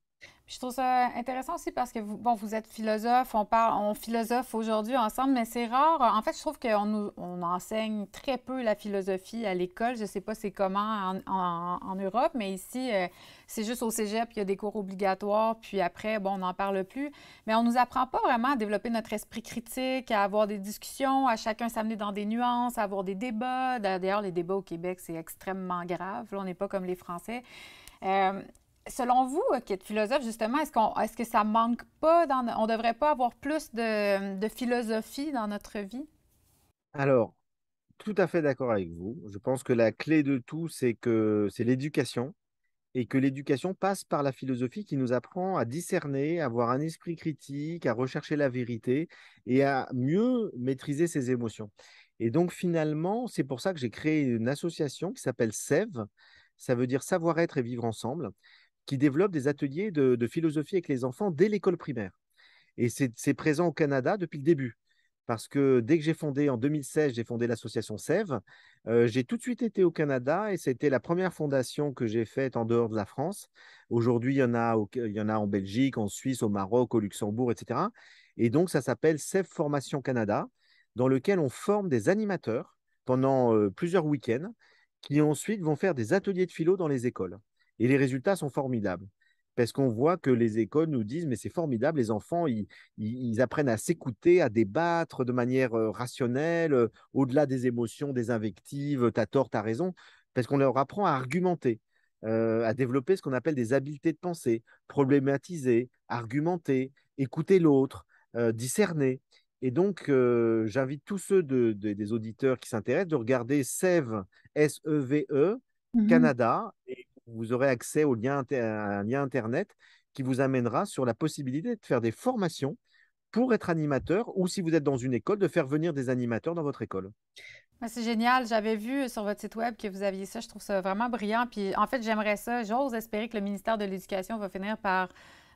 Puis je trouve ça intéressant aussi parce que vous, bon, vous êtes philosophe, on philosophe aujourd'hui ensemble, mais c'est rare. En fait, je trouve on enseigne très peu la philosophie à l'école. Je sais pas c'est comment en Europe, mais ici, c'est juste au cégep, il y a des cours obligatoires, puis après, bon, on n'en parle plus. Mais on nous apprend pas vraiment à développer notre esprit critique, à avoir des discussions, à chacun s'amener dans des nuances, à avoir des débats. D'ailleurs, les débats au Québec, c'est extrêmement grave. Là, on n'est pas comme les Français. Euh, Selon vous, qui êtes philosophe, justement, est-ce que ça manque pas on devrait pas avoir plus de philosophie dans notre vie? Alors, tout à fait d'accord avec vous. Je pense que la clé de tout, c'est que c'est l'éducation et que l'éducation passe par la philosophie qui nous apprend à discerner, à avoir un esprit critique, à rechercher la vérité et à mieux maîtriser ses émotions. Et donc finalement, c'est pour ça que j'ai créé une association qui s'appelle SEV, ça veut dire savoir-être et vivre ensemble, qui développe des ateliers de philosophie avec les enfants dès l'école primaire. Et c'est présent au Canada depuis le début. Parce que dès que j'ai fondé, en 2016, j'ai fondé l'association Sève, j'ai tout de suite été au Canada et c'était la première fondation que j'ai faite en dehors de la France. Aujourd'hui, il y en a en Belgique, en Suisse, au Maroc, au Luxembourg, etc. Et donc, ça s'appelle Sève Formation Canada, dans lequel on forme des animateurs pendant plusieurs week-ends qui ensuite vont faire des ateliers de philo dans les écoles. Et les résultats sont formidables. Parce qu'on voit que les écoles nous disent, mais c'est formidable, les enfants, ils apprennent à s'écouter, à débattre de manière rationnelle, au-delà des émotions, des invectives, t'as tort, t'as raison, parce qu'on leur apprend à argumenter, à développer ce qu'on appelle des habiletés de pensée, problématiser, argumenter, écouter l'autre, discerner. Et donc, j'invite tous ceux des auditeurs qui s'intéressent de regarder SEVE, S-E-V-E, Mhm. Canada, et vous aurez accès à un lien Internet qui vous amènera sur la possibilité de faire des formations pour être animateur ou si vous êtes dans une école, de faire venir des animateurs dans votre école. Ouais, c'est génial. J'avais vu sur votre site web que vous aviez ça. Je trouve ça vraiment brillant. Puis en fait, j'aimerais ça. J'ose espérer que le ministère de l'Éducation va finir par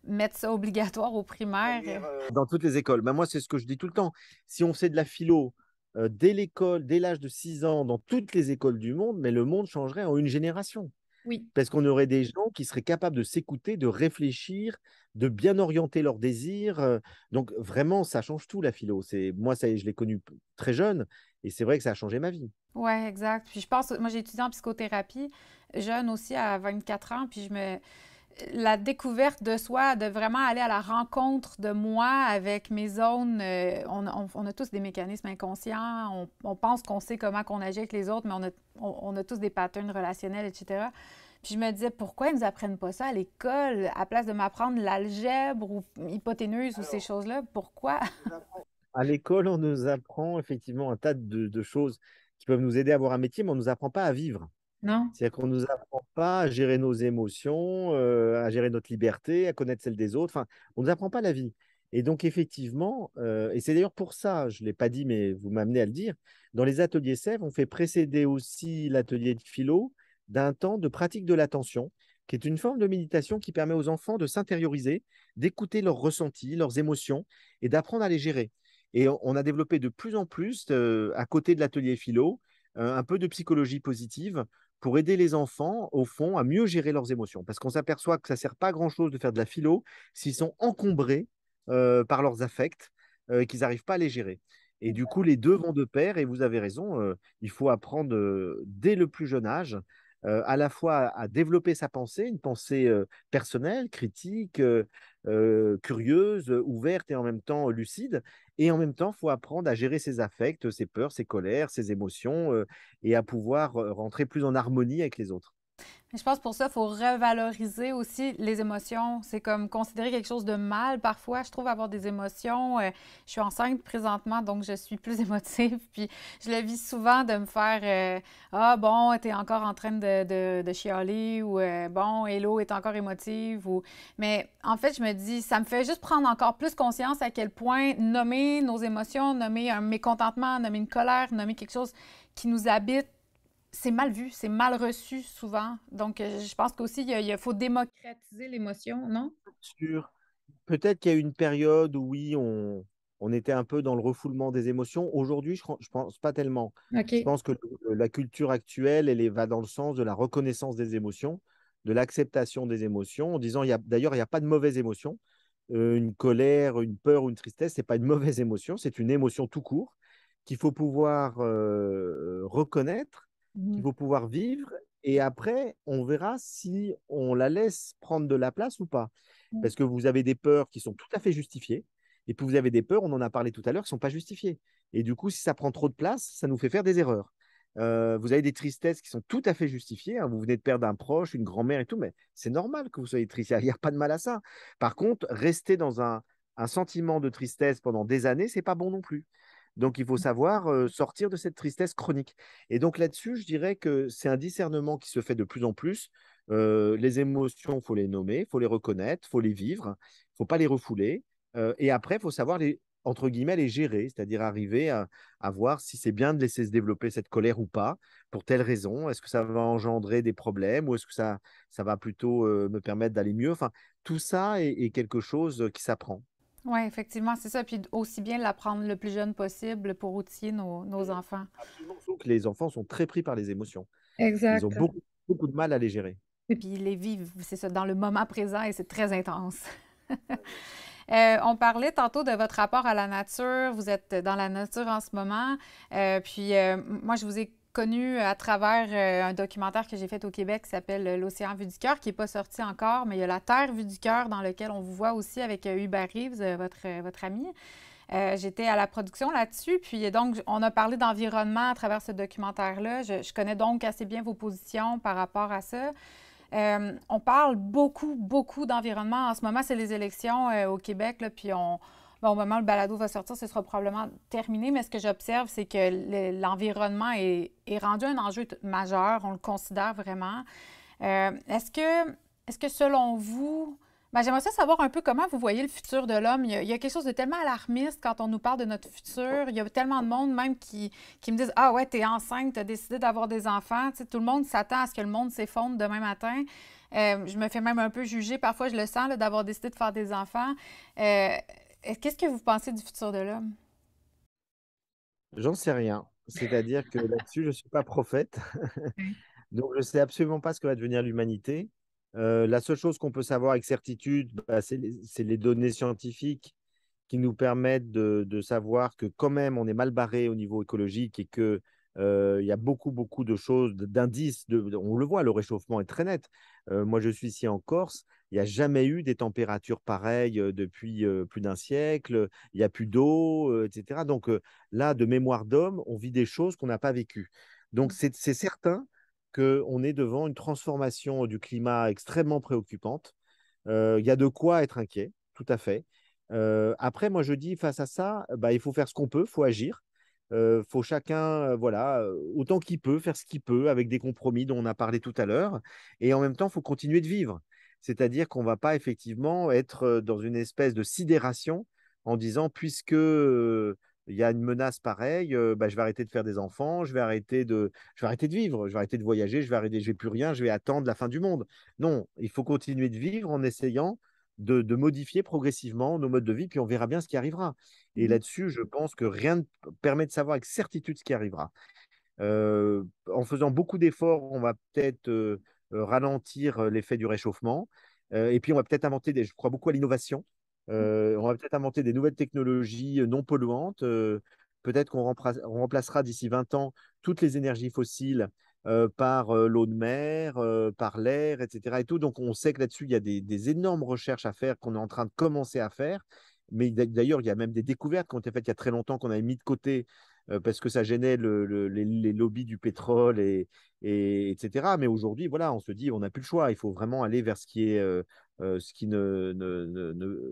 mettre ça obligatoire aux primaires. Dans toutes les écoles. Ben, moi, c'est ce que je dis tout le temps. Si on fait de la philo dès l'école, dès l'âge de 6 ans, dans toutes les écoles du monde, mais le monde changerait en une génération. Oui. Parce qu'on aurait des gens qui seraient capables de s'écouter, de réfléchir, de bien orienter leurs désirs. Donc vraiment, ça change tout, la philo. Moi, ça, je l'ai connu très jeune et c'est vrai que ça a changé ma vie. Ouais, exact. Puis je pense, moi j'ai étudié en psychothérapie, jeune aussi à 24 ans, puis la découverte de soi, de vraiment aller à la rencontre de moi avec mes zones. On a tous des mécanismes inconscients. On pense qu'on sait comment qu'on agit avec les autres, mais on a tous des patterns relationnels, etc. Puis je me disais, pourquoi ils ne nous apprennent pas ça à l'école, à place de m'apprendre l'algèbre ou hypoténuse ou ces choses-là? Pourquoi? À l'école, on nous apprend effectivement un tas de choses qui peuvent nous aider à avoir un métier, mais on ne nous apprend pas à vivre. Non? C'est-à-dire qu'on ne nous apprend pas à gérer nos émotions, à gérer notre liberté, à connaître celle des autres. Enfin, on ne nous apprend pas la vie. Et donc, effectivement, et c'est d'ailleurs pour ça, je ne l'ai pas dit, mais vous m'amenez à le dire, dans les ateliers sèves, on fait précéder aussi l'atelier de philo d'un temps de pratique de l'attention, qui est une forme de méditation qui permet aux enfants de s'intérioriser, d'écouter leurs ressentis, leurs émotions et d'apprendre à les gérer. Et on a développé de plus en plus, à côté de l'atelier philo, un peu de psychologie positive pour aider les enfants, au fond, à mieux gérer leurs émotions. Parce qu'on s'aperçoit que ça ne sert pas à grand-chose de faire de la philo s'ils sont encombrés par leurs affects, qu'ils n'arrivent pas à les gérer. Et du coup, les deux vont de pair, et vous avez raison, il faut apprendre dès le plus jeune âge, à la fois à développer sa pensée, une pensée personnelle, critique, curieuse, ouverte et en même temps lucide. Et en même temps, il faut apprendre à gérer ses affects, ses peurs, ses colères, ses émotions, et à pouvoir rentrer plus en harmonie avec les autres. Je pense pour ça, il faut revaloriser aussi les émotions. C'est comme considérer quelque chose de mal parfois. Je trouve avoir des émotions. Je suis enceinte présentement, donc je suis plus émotive. Puis je le vis souvent de me faire ah bon, t'es encore en train de chialer ou bon, Hello est encore émotive. Mais en fait, je me dis, ça me fait juste prendre encore plus conscience à quel point nommer nos émotions, nommer un mécontentement, nommer une colère, nommer quelque chose qui nous habite, c'est mal vu, c'est mal reçu souvent. Donc, je pense qu'aussi, il faut démocratiser l'émotion, non? Sur Peut-être qu'il y a eu une période où oui, on était un peu dans le refoulement des émotions. Aujourd'hui, je ne pense pas tellement. Je OK. pense que la culture actuelle, va dans le sens de la reconnaissance des émotions. de l'acceptation des émotions, en disant, d'ailleurs, il n'y a pas de mauvaise émotion. Une colère, une peur ou une tristesse, ce n'est pas une mauvaise émotion, c'est une émotion tout court qu'il faut pouvoir reconnaître, qu'il Mhm. faut pouvoir vivre, et après, on verra si on la laisse prendre de la place ou pas. Mhm. Parce que vous avez des peurs qui sont tout à fait justifiées, et puis vous avez des peurs, on en a parlé tout à l'heure, qui ne sont pas justifiées. Et du coup, si ça prend trop de place, ça nous fait faire des erreurs. Vous avez des tristesses qui sont tout à fait justifiées, hein. Vous venez de perdre un proche, une grand-mère et tout, mais c'est normal que vous soyez triste. Il n'y a pas de mal à ça. Par contre, rester dans un sentiment de tristesse pendant des années, c'est pas bon non plus. Donc, il faut savoir sortir de cette tristesse chronique. Et donc là-dessus, je dirais que c'est un discernement qui se fait de plus en plus. Les émotions, il faut les nommer, il faut les reconnaître, il faut les vivre, il ne faut pas les refouler. Et après, il faut savoir entre guillemets, les gérer, c'est-à-dire arriver à voir si c'est bien de laisser se développer cette colère ou pas, pour telle raison. Est-ce que ça va engendrer des problèmes ou est-ce que ça va plutôt me permettre d'aller mieux? Enfin, tout ça est quelque chose qui s'apprend. Oui, effectivement, c'est ça. Puis aussi bien l'apprendre le plus jeune possible pour outiller nos enfants. Absolument. Sauf que les enfants sont très pris par les émotions. Ils ont Exact. beaucoup, beaucoup de mal à les gérer. Puis les vivre, c'est ça, dans le moment présent et c'est très intense. On parlait tantôt de votre rapport à la nature. Vous êtes dans la nature en ce moment. Moi, je vous ai connu à travers un documentaire que j'ai fait au Québec qui s'appelle L'Océan vu du cœur, qui n'est pas sorti encore, mais il y a La Terre vue du cœur dans lequel on vous voit aussi avec Hubert Reeves, votre ami. J'étais à la production là-dessus, puis donc on a parlé d'environnement à travers ce documentaire-là. Je connais donc assez bien vos positions par rapport à ça. On parle beaucoup, beaucoup d'environnement. En ce moment, c'est les élections au Québec, là, puis bon, au moment où le balado va sortir, ce sera probablement terminé, mais ce que j'observe, c'est que l'environnement est rendu un enjeu majeur. On le considère vraiment. Est-ce que selon vous, ben, j'aimerais ça savoir un peu comment vous voyez le futur de l'homme. Il y a quelque chose de tellement alarmiste quand on nous parle de notre futur. Il y a tellement de monde même qui me disent ah ouais, t'es enceinte, t'as décidé d'avoir des enfants. Tu sais, tout le monde s'attend à ce que le monde s'effondre demain matin. Je me fais même un peu juger, parfois je le sens, là, d'avoir décidé de faire des enfants. Euh, Qu'est-ce que vous pensez du futur de l'homme? J'en sais rien. C'est-à-dire que là-dessus, je ne suis pas prophète. Oui. Donc, je ne sais absolument pas ce que va devenir l'humanité. La seule chose qu'on peut savoir avec certitude, bah, c'est les données scientifiques qui nous permettent de savoir que quand même, on est mal barré au niveau écologique et que il y a beaucoup, beaucoup de choses, d'indices. On le voit, le réchauffement est très net. Moi, je suis ici en Corse. Il n'y a jamais eu des températures pareilles depuis plus d'un siècle. Il n'y a plus d'eau, etc. Donc là, de mémoire d'homme, on vit des choses qu'on n'a pas vécues. Donc, c'est certain qu'on est devant une transformation du climat extrêmement préoccupante. Il y a de quoi être inquiet, tout à fait. Après, moi, je dis, face à ça, bah, il faut faire ce qu'on peut, il faut agir. Faut chacun, voilà, autant qu'il peut, faire ce qu'il peut avec des compromis dont on a parlé tout à l'heure. Et en même temps, il faut continuer de vivre. C'est-à-dire qu'on ne va pas effectivement être dans une espèce de sidération en disant, puisque il y a une menace pareille, bah, je vais arrêter de faire des enfants, je vais arrêter de vivre, je vais arrêter de voyager, je vais plus rien, je vais attendre la fin du monde. Non, il faut continuer de vivre en essayant de modifier progressivement nos modes de vie, puis on verra bien ce qui arrivera. Et Mhm. là-dessus, je pense que rien ne permet de savoir avec certitude ce qui arrivera. En faisant beaucoup d'efforts, on va peut-être ralentir l'effet du réchauffement. Et puis, on va peut-être inventer je crois beaucoup à l'innovation. On va peut-être inventer des nouvelles technologies non polluantes. Peut-être on remplacera d'ici 20 ans toutes les énergies fossiles par l'eau de mer, par l'air, etc. Et tout. Donc, on sait que là-dessus, il y a des énormes recherches à faire qu'on est en train de commencer à faire. Mais d'ailleurs, il y a même des découvertes qui ont été faites il y a très longtemps qu'on avait mis de côté parce que ça gênait les lobbies du pétrole, etc. Mais aujourd'hui, voilà, on se dit, on n'a plus le choix. Il faut vraiment aller vers ce qui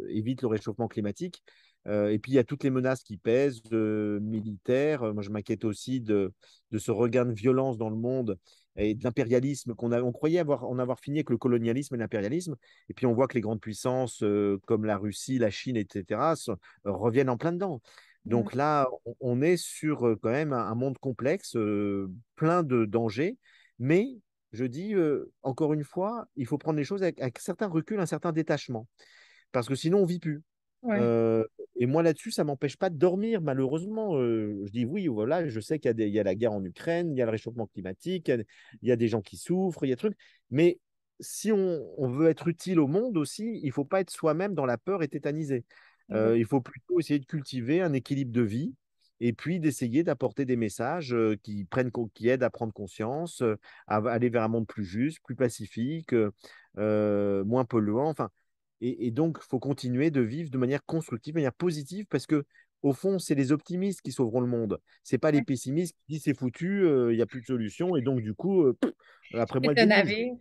évite le réchauffement climatique. Et puis, il y a toutes les menaces qui pèsent, militaires. Moi, je m'inquiète aussi de ce regain de violence dans le monde et de l'impérialisme on croyait en avoir fini avec le colonialisme et l'impérialisme. Et puis, on voit que les grandes puissances comme la Russie, la Chine, etc., reviennent en plein dedans. Ouais. Donc là, on est sur quand même un monde complexe, plein de dangers. Mais je dis, encore une fois, il faut prendre les choses avec un certain recul, un certain détachement. Parce que sinon, on ne vit plus. Ouais. Euh, et moi, là-dessus, ça ne m'empêche pas de dormir, malheureusement. Je dis oui, voilà, je sais qu'il y a la guerre en Ukraine, il y a le réchauffement climatique, il y a des gens qui souffrent, il y a des trucs. Mais si on veut être utile au monde aussi, il ne faut pas être soi-même dans la peur et tétanisé. Exact. Il faut plutôt essayer de cultiver un équilibre de vie et puis d'essayer d'apporter des messages qui aident à prendre conscience, à aller vers un monde plus juste, plus pacifique, moins polluant. Enfin, et donc, il faut continuer de vivre de manière constructive, de manière positive, parce que au fond, c'est les optimistes qui sauveront le monde. C'est pas les Ouais. pessimistes qui disent c'est foutu, il n'y a plus de solution, et donc du coup, après moi le C'est un déluge. navire.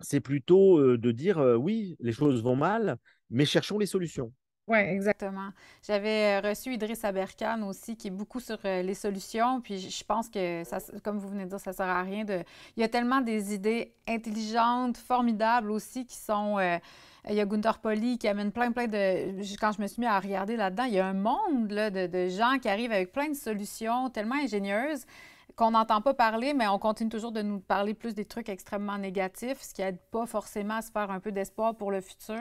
C'est plutôt de dire oui, les choses vont mal, mais cherchons les solutions. Ouais, exact. Exactement. J'avais reçu Idriss Aberkan aussi, qui est beaucoup sur les solutions. Puis je pense que, ça, comme vous venez de dire, ça sert à rien de. Il y a tellement des idées intelligentes, formidables aussi, qui sont. Il y a Gunther Pauli qui amène plein de. Quand je me suis mis à regarder là-dedans, il y a un monde là, de gens qui arrivent avec plein de solutions tellement ingénieuses qu'on n'entend pas parler, mais on continue toujours de nous parler plus des trucs extrêmement négatifs, ce qui aide pas forcément à se faire un peu d'espoir pour le futur.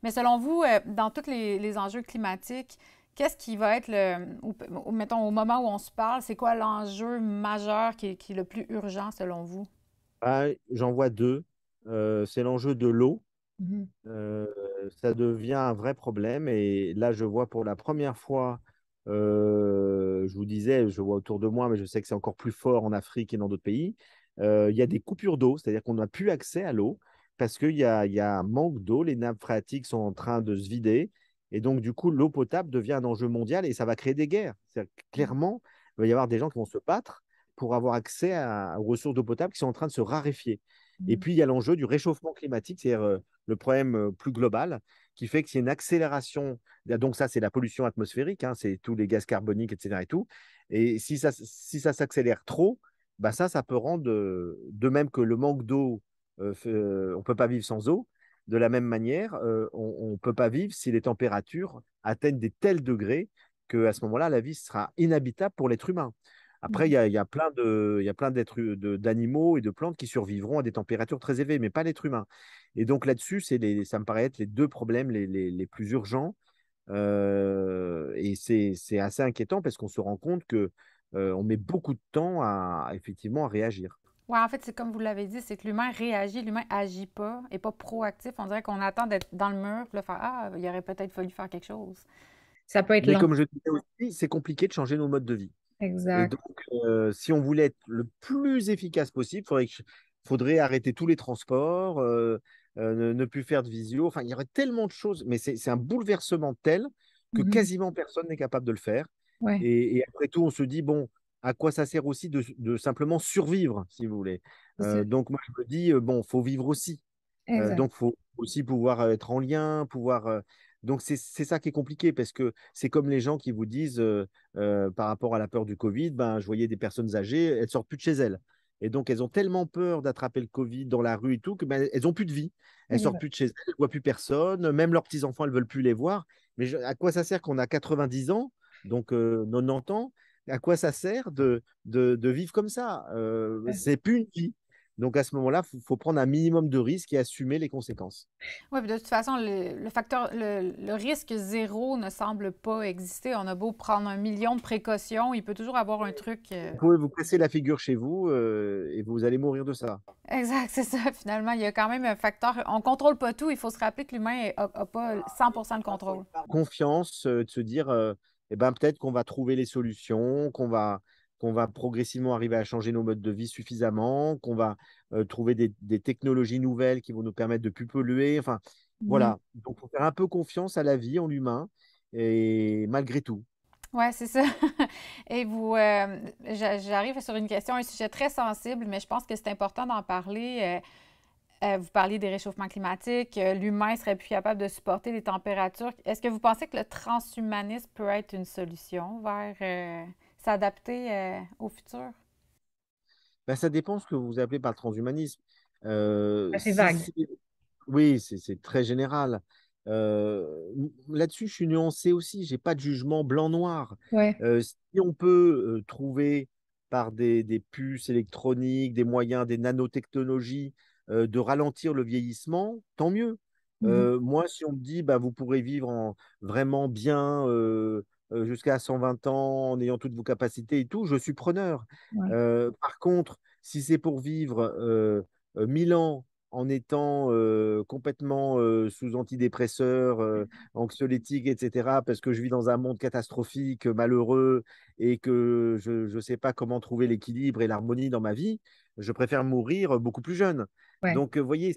Mais selon vous, dans tous les enjeux climatiques, qu'est-ce qui va être mettons, au moment où on se parle, c'est quoi l'enjeu majeur qui est le plus urgent selon vous? Ah, j'en vois deux. C'est l'enjeu de l'eau. Mhm. Euh, Ça devient un vrai problème. Et là, je vois pour la première fois, je vous disais, je vois autour de moi, mais je sais que c'est encore plus fort en Afrique et dans d'autres pays. Il y a des coupures d'eau, c'est-à-dire qu'on n'a plus accès à l'eau parce qu'il y a un manque d'eau. Les nappes phréatiques sont en train de se vider. Et donc, du coup, l'eau potable devient un enjeu mondial et ça va créer des guerres. Clairement, il va y avoir des gens qui vont se battre pour avoir accès aux ressources d'eau potable qui sont en train de se raréfier. Et Mhm. puis, il y a l'enjeu du réchauffement climatique, c'est-à-dire le problème plus global qui fait qu'il y a une accélération. Donc ça, c'est la pollution atmosphérique, hein, c'est tous les gaz carboniques, etc. Et tout. Et si ça s'accélère trop, bah ça peut rendre, de même que le manque d'eau, on ne peut pas vivre sans eau, de la même manière, on ne peut pas vivre si les températures atteignent des tels degrés qu'à ce moment-là, la vie sera inhabitable pour l'être humain. Après, Mhm. il y a plein d'animaux et de plantes qui survivront à des températures très élevées, mais pas l'être humain. Et donc là-dessus, ça me paraît être les deux problèmes les plus urgents. Et c'est assez inquiétant parce qu'on se rend compte que on met beaucoup de temps effectivement à réagir. Ouais, en fait, c'est comme vous l'avez dit, c'est que l'humain réagit, l'humain agit pas, et pas proactif. On dirait qu'on attend d'être dans le mur, puis là, faire Ah, il aurait peut-être fallu faire quelque chose. Ça peut être Mais lent. comme je disais aussi, c'est compliqué de changer nos modes de vie. Et Exact. donc, si on voulait être le plus efficace possible, faudrait arrêter tous les transports, ne plus faire de visio. Enfin, il y aurait tellement de choses, mais c'est un bouleversement tel que Mhm. quasiment personne n'est capable de le faire. Ouais, Et après tout, on se dit, bon, à quoi ça sert aussi de simplement survivre, si vous voulez. c'est ça. Donc, moi, je me dis, bon, faut vivre aussi. Exact. Donc, il faut aussi pouvoir être en lien, pouvoir. Donc, c'est ça qui est compliqué parce que c'est comme les gens qui vous disent par rapport à la peur du Covid, ben, je voyais des personnes âgées, elles sortent plus de chez elles. Et donc, elles ont tellement peur d'attraper le Covid dans la rue et tout que ben, elles n'ont plus de vie. Elles sortent Exact. plus de chez elles, elles ne voient plus personne. Même leurs petits-enfants, elles ne veulent plus les voir. Mais à quoi ça sert qu'on a 90 ans, donc 90 ans? À quoi ça sert de vivre comme ça? C'est plus une vie. Donc, à ce moment-là, faut prendre un minimum de risques et assumer les conséquences. Oui, puis de toute façon, le facteur, le risque zéro ne semble pas exister. On a beau prendre 1 million de précautions, il peut toujours avoir un truc. Vous pouvez vous casser la figure chez vous et vous allez mourir de ça. Exact, c'est ça, finalement. Il y a quand même un facteur. On contrôle pas tout. Il faut se rappeler que l'humain n'a pas 100% de contrôle. Confiance, de se dire, eh ben, peut-être qu'on va trouver les solutions, qu'on va progressivement arriver à changer nos modes de vie suffisamment, qu'on va trouver des technologies nouvelles qui vont nous permettre de plus polluer. Enfin, Mhm. voilà. Donc, il faut faire un peu confiance à la vie, en l'humain, et malgré tout. Ouais, c'est ça. Et vous, j'arrive sur une question, un sujet très sensible, mais je pense que c'est important d'en parler. Vous parliez des réchauffements climatiques, l'humain serait plus capable de supporter les températures. Est-ce que vous pensez que le transhumanisme peut être une solution vers s'adapter au futur? Ben, ça dépend ce que vous appelez par le transhumanisme. Assez Si vague. c'est Oui, c'est très général. Là-dessus, je suis nuancé aussi. J'ai pas de jugement blanc-noir. Ouais. Si on peut trouver par des puces électroniques, des moyens, des nanotechnologies, de ralentir le vieillissement, tant mieux. Mhm. Moi, si on me dit, bah, vous pourrez vivre vraiment bien jusqu'à 120 ans en ayant toutes vos capacités et tout, je suis preneur. Ouais. Par contre, si c'est pour vivre 1000 ans, en étant complètement sous antidépresseurs, anxiolytiques, etc., parce que je vis dans un monde catastrophique, malheureux, et que je ne sais pas comment trouver l'équilibre et l'harmonie dans ma vie, je préfère mourir beaucoup plus jeune. Ouais. Donc, vous voyez,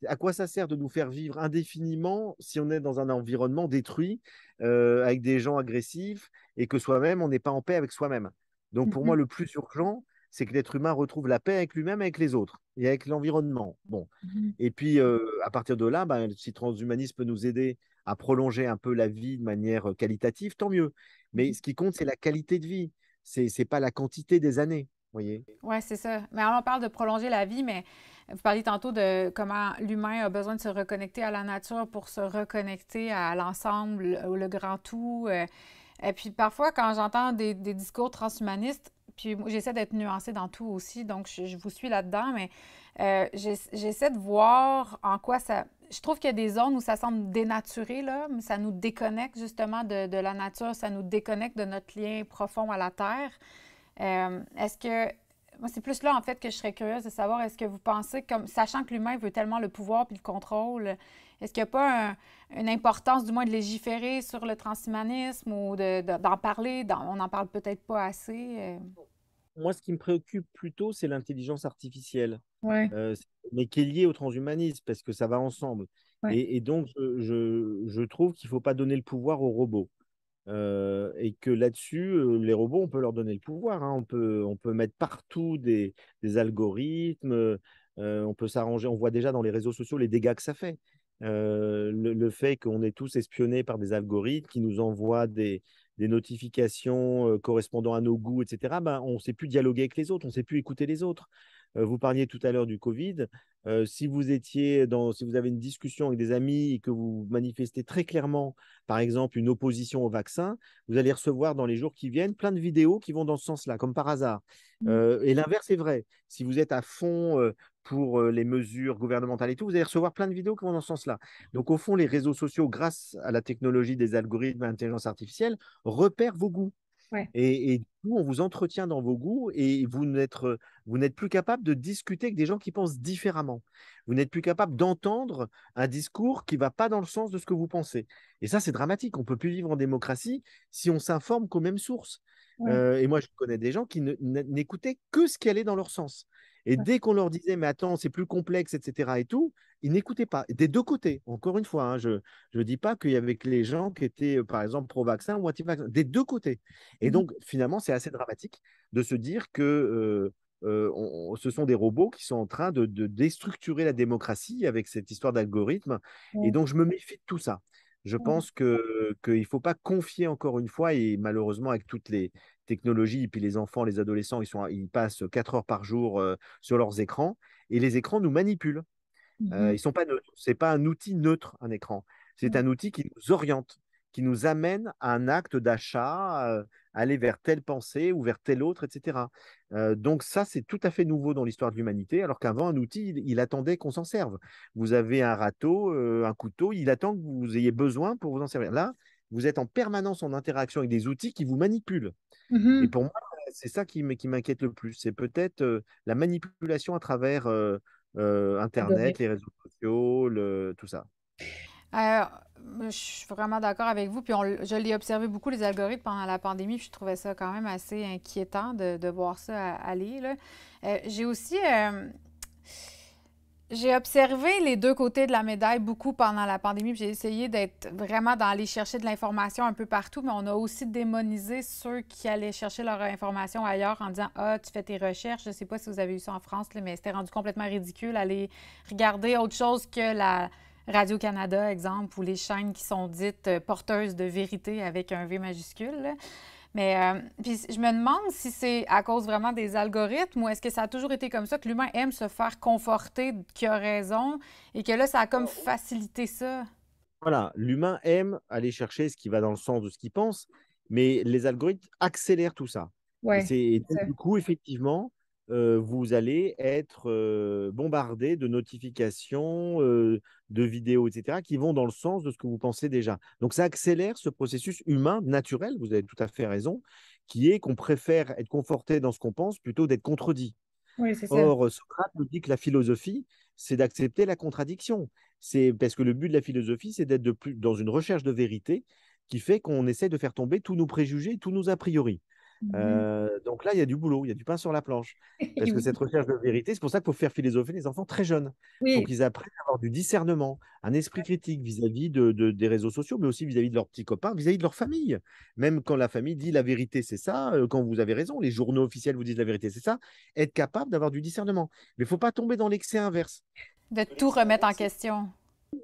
à quoi ça sert de nous faire vivre indéfiniment si on est dans un environnement détruit, avec des gens agressifs, et que soi-même, on n'est pas en paix avec soi-même. Donc, pour moi, Mhm. le plus urgent, c'est que l'être humain retrouve la paix avec lui-même, avec les autres et avec l'environnement. Bon. Mhm. Et puis, à partir de là, ben, si transhumanisme peut nous aider à prolonger un peu la vie de manière qualitative, tant mieux. Mais Mhm. ce qui compte, c'est la qualité de vie. C'est pas la quantité des années. Vous voyez? Oui, c'est ça. Mais alors, on parle de prolonger la vie, mais vous parliez tantôt de comment l'humain a besoin de se reconnecter à la nature pour se reconnecter à l'ensemble, le grand tout. Et puis parfois, quand j'entends des discours transhumanistes, puis moi, j'essaie d'être nuancée dans tout aussi, donc je vous suis là-dedans, mais j'essaie de voir en quoi ça... Je trouve qu'il y a des zones où ça semble dénaturé, là, mais ça nous déconnecte justement de la nature, ça nous déconnecte de notre lien profond à la terre. Est-ce que... Moi, c'est plus là, en fait, que je serais curieuse de savoir, est-ce que vous pensez, comme sachant que l'humain veut tellement le pouvoir puis le contrôle, est-ce qu'il n'y a pas une importance, du moins, de légiférer sur le transhumanisme ou d'en parler? On n'en parle peut-être pas assez. Moi, ce qui me préoccupe plutôt, c'est l'intelligence artificielle, Ouais, euh, mais qui est liée au transhumanisme, parce que ça va ensemble. ouais. Et donc, je trouve qu'il ne faut pas donner le pouvoir aux robots. Et que là-dessus, les robots, on peut leur donner le pouvoir, hein. On peut mettre partout des algorithmes, on peut s'arranger. On voit déjà dans les réseaux sociaux les dégâts que ça fait. Le fait qu'on est tous espionnés par des algorithmes qui nous envoient des notifications correspondant à nos goûts, etc., ben, on ne sait plus dialoguer avec les autres, on ne sait plus écouter les autres. Vous parliez tout à l'heure du Covid. Si vous avez une discussion avec des amis et que vous manifestez très clairement, par exemple, une opposition au vaccin, vous allez recevoir dans les jours qui viennent plein de vidéos qui vont dans ce sens-là, comme par hasard. Mhm. Et l'inverse est vrai. Si vous êtes à fond pour les mesures gouvernementales et tout, vous allez recevoir plein de vidéos qui vont dans ce sens-là. Donc, au fond, les réseaux sociaux, grâce à la technologie des algorithmes et l'intelligence artificielle, repèrent vos goûts. Ouais. Et du coup, on vous entretient dans vos goûts et vous n'êtes plus capable de discuter avec des gens qui pensent différemment. Vous n'êtes plus capable d'entendre un discours qui ne va pas dans le sens de ce que vous pensez. Et ça, c'est dramatique. On ne peut plus vivre en démocratie si on s'informe qu'aux mêmes sources. Ouais. Et moi, je connais des gens qui n'écoutaient que ce qui allait dans leur sens. Et Ouais. dès qu'on leur disait, mais attends, c'est plus complexe, etc., et tout, ils n'écoutaient pas. Des deux côtés, encore une fois, hein, je ne dis pas qu'il y avait que les gens qui étaient, par exemple, pro-vaccin ou anti-vaccin. Des deux côtés. Et Mhm. donc, finalement, c'est assez dramatique de se dire que ce sont des robots qui sont en train de déstructurer la démocratie avec cette histoire d'algorithme. Et Ouais. donc, je me méfie de tout ça. Je Ouais. pense qu'il ne faut pas confier encore une fois, et malheureusement, avec toutes les technologies, et puis les enfants, les adolescents, ils passent 4 heures par jour sur leurs écrans, et les écrans nous manipulent. Mhm. Ils sont pas neutres. C'est pas un outil neutre, un écran. C'est Ouais. un outil qui nous oriente, qui nous amène à un acte d'achat, aller vers telle pensée ou vers telle autre, etc. Donc ça, c'est tout à fait nouveau dans l'histoire de l'humanité, alors qu'avant, un outil, il attendait qu'on s'en serve. Vous avez un râteau, un couteau, il attend que vous ayez besoin pour vous en servir. Là, vous êtes en permanence en interaction avec des outils qui vous manipulent. Et Mhm. pour moi, c'est ça qui m'inquiète le plus. C'est peut-être la manipulation à travers Internet, Algorithme. les réseaux sociaux, tout ça. Euh, je suis vraiment d'accord avec vous. Puis je l'ai observé beaucoup, les algorithmes, pendant la pandémie. Puis je trouvais ça quand même assez inquiétant de voir ça aller, là. J'ai aussi... j'ai observé les deux côtés de la médaille beaucoup pendant la pandémie. J'ai essayé d'être vraiment dans aller chercher de l'information un peu partout, mais on a aussi démonisé ceux qui allaient chercher leur information ailleurs en disant: Ah, tu fais tes recherches. Je ne sais pas si vous avez eu ça en France, là, mais c'était rendu complètement ridicule aller regarder autre chose que la Radio-Canada, exemple, ou les chaînes qui sont dites porteuses de vérité avec un V majuscule, là. Mais puis je me demande si c'est à cause vraiment des algorithmes ou est-ce que ça a toujours été comme ça, que l'humain aime se faire conforter qu'il a raison et que là, ça a comme facilité ça. Voilà, l'humain aime aller chercher ce qui va dans le sens de ce qu'il pense, mais les algorithmes accélèrent tout ça. Et Ouais. c'est C'est donc, ça. du coup, effectivement, vous allez être bombardé de notifications, de vidéos, etc., qui vont dans le sens de ce que vous pensez déjà. Donc, ça accélère ce processus humain naturel, vous avez tout à fait raison, qui est qu'on préfère être conforté dans ce qu'on pense plutôt d'être contredit. Oui, c'est ça. Or, Socrate nous dit que la philosophie, c'est d'accepter la contradiction. C'est parce que le but de la philosophie, c'est d'être dans une recherche de vérité qui fait qu'on essaie de faire tomber tous nos préjugés, tous nos a priori. Donc là, il y a du boulot, il y a du pain sur la planche. Parce que Oui. cette recherche de vérité, c'est pour ça qu'il faut faire philosopher les enfants très jeunes. Il faut Oui. qu'ils apprennent à avoir du discernement, un esprit critique vis-à-vis des réseaux sociaux, mais aussi vis-à-vis de leurs petits copains, vis-à-vis de leur famille. Même quand la famille dit la vérité, c'est ça, quand vous avez raison, les journaux officiels vous disent la vérité, c'est ça, être capable d'avoir du discernement. Mais il ne faut pas tomber dans l'excès inverse. De tout remettre en question.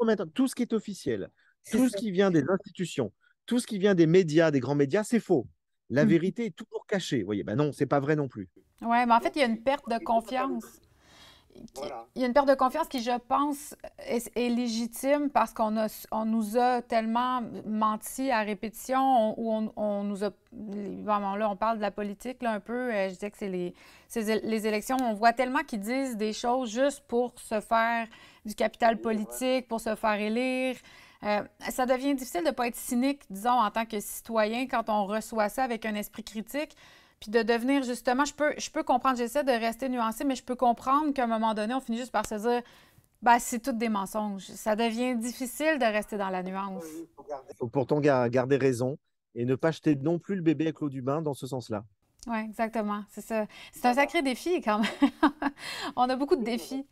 Remettre tout ce qui est officiel, C'est tout ça. ce qui vient des institutions, tout ce qui vient des médias, des grands médias, c'est faux. La Mhm. vérité est toujours cachée. Vous voyez, ben non, c'est pas vrai non plus. Oui, mais en fait, il y a une perte de confiance. Voilà. Il y a une perte de confiance qui, je pense, est légitime parce on nous a tellement menti à répétition, on nous a... Bon, là, on parle de la politique, là, un peu. Je disais que c'est les élections. On voit tellement qu'ils disent des choses juste pour se faire du capital politique, pour se faire élire. Ça devient difficile de ne pas être cynique, disons, en tant que citoyen, quand on reçoit ça avec un esprit critique. Puis de devenir justement, je peux comprendre, j'essaie de rester nuancée, mais je peux comprendre qu'à un moment donné, on finit juste par se dire, ben, c'est tout des mensonges. Ça devient difficile de rester dans la nuance. Il faut pourtant garder raison et ne pas jeter non plus le bébé avec l'eau du bain dans ce sens-là. Oui, exactement. C'est ça. C'est un sacré défi quand même. On a beaucoup de défis.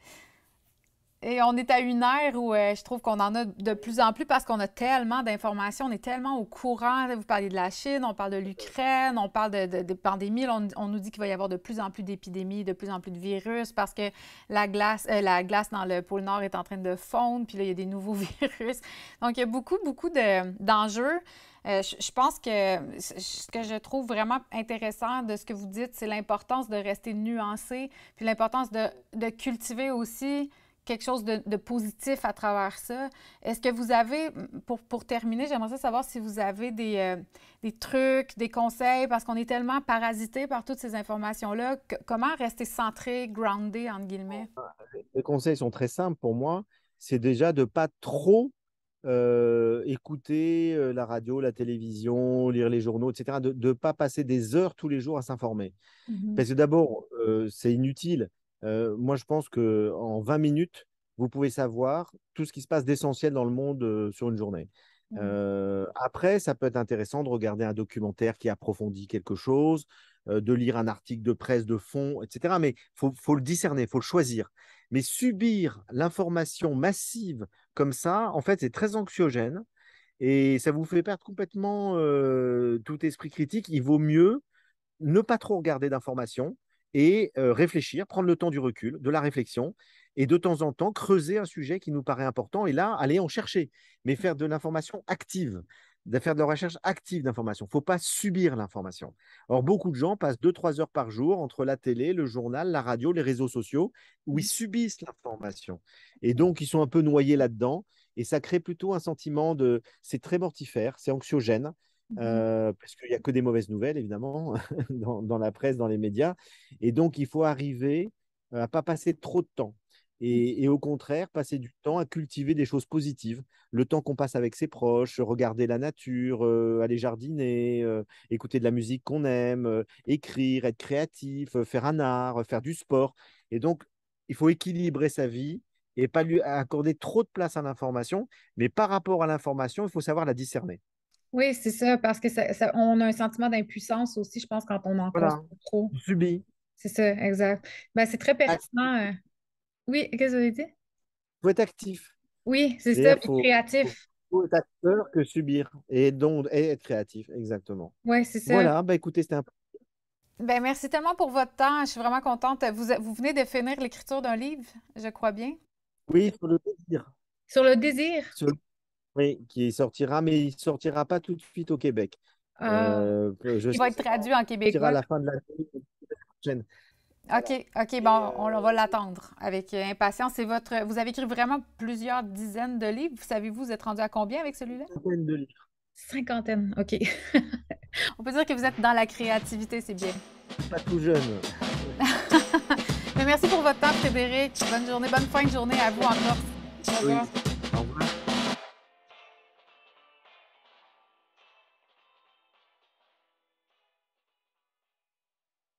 Et on est à une ère où je trouve qu'on en a de plus en plus parce qu'on a tellement d'informations, on est tellement au courant. Vous parlez de la Chine, on parle de l'Ukraine, on parle des pandémies. Là, on nous dit qu'il va y avoir de plus en plus d'épidémies, de plus en plus de virus parce que la glace dans le pôle Nord est en train de fondre, puis là, il y a des nouveaux virus. Donc, il y a beaucoup d'enjeux. Je pense que ce que je trouve vraiment intéressant de ce que vous dites, c'est l'importance de rester nuancé, puis l'importance de cultiver aussi quelque chose de positif à travers ça. Est-ce que vous avez, pour terminer, j'aimerais ça savoir si vous avez des trucs, des conseils, parce qu'on est tellement parasité par toutes ces informations-là. Comment rester centré, groundé, entre guillemets? Les conseils sont très simples pour moi. C'est déjà de ne pas trop écouter la radio, la télévision, lire les journaux, etc. De ne pas passer des heures tous les jours à s'informer. Parce que d'abord, c'est inutile. Moi, je pense qu'en 20 minutes, vous pouvez savoir tout ce qui se passe d'essentiel dans le monde sur une journée. Après, ça peut être intéressant de regarder un documentaire qui approfondit quelque chose, de lire un article de presse de fond, etc. Mais il faut le discerner, il faut le choisir. Mais subir l'information massive comme ça, en fait, c'est très anxiogène et ça vous fait perdre complètement tout esprit critique. Il vaut mieux ne pas trop regarder d'informations et réfléchir, prendre le temps du recul, de la réflexion, et de temps en temps creuser un sujet qui nous paraît important, et là, aller en chercher, mais faire de l'information active, de faire de la recherche active d'information. Il ne faut pas subir l'information. Or, beaucoup de gens passent 2-3 heures par jour entre la télé, le journal, la radio, les réseaux sociaux, où ils subissent l'information. Et donc, ils sont un peu noyés là-dedans, et ça crée plutôt un sentiment de... C'est très mortifère, c'est anxiogène, parce qu'il n'y a que des mauvaises nouvelles, évidemment, dans la presse, dans les médias. Et donc, il faut arriver à ne pas passer trop de temps. Et au contraire, passer du temps à cultiver des choses positives. Le temps qu'on passe avec ses proches, regarder la nature, aller jardiner, écouter de la musique qu'on aime, écrire, être créatif, faire un art, faire du sport. Et donc, il faut équilibrer sa vie et pas lui accorder trop de place à l'information. Mais par rapport à l'information, il faut savoir la discerner. Oui, c'est ça, parce que on a un sentiment d'impuissance aussi, je pense, quand on en Voilà, consomme trop. on subit. C'est ça, exact. Ben, c'est très Actif. pertinent. Oui, qu'est-ce que vous avez dit? Faut être actif. Oui, c'est ça, C'est-à-dire puis faut, créatif. faut être acteur que subir et donc et être créatif, exactement. Oui, c'est ça. Voilà, bah écoutez, c'était un Ben merci tellement pour votre temps. Je suis vraiment contente. Vous venez de finir l'écriture d'un livre, je crois bien. oui sur le plaisir, Sur le désir. oui, qui sortira, mais il sortira pas tout de suite au Québec. Ah, Je Il va être sais traduit en qu'il sortira à québécois. la fin de l'année prochaine. OK, bon, on va l'attendre avec impatience. Vous avez écrit vraiment plusieurs dizaines de livres. Savez-vous, vous êtes rendu à combien avec celui-là? Une centaine de livres. cinquantaine, OK. On peut dire que vous êtes dans la créativité, c'est bien. Pas tout jeune. Mais merci pour votre temps, Frédéric. Bonne journée, bonne fin de journée à vous encore. Au Oui. revoir. Au revoir.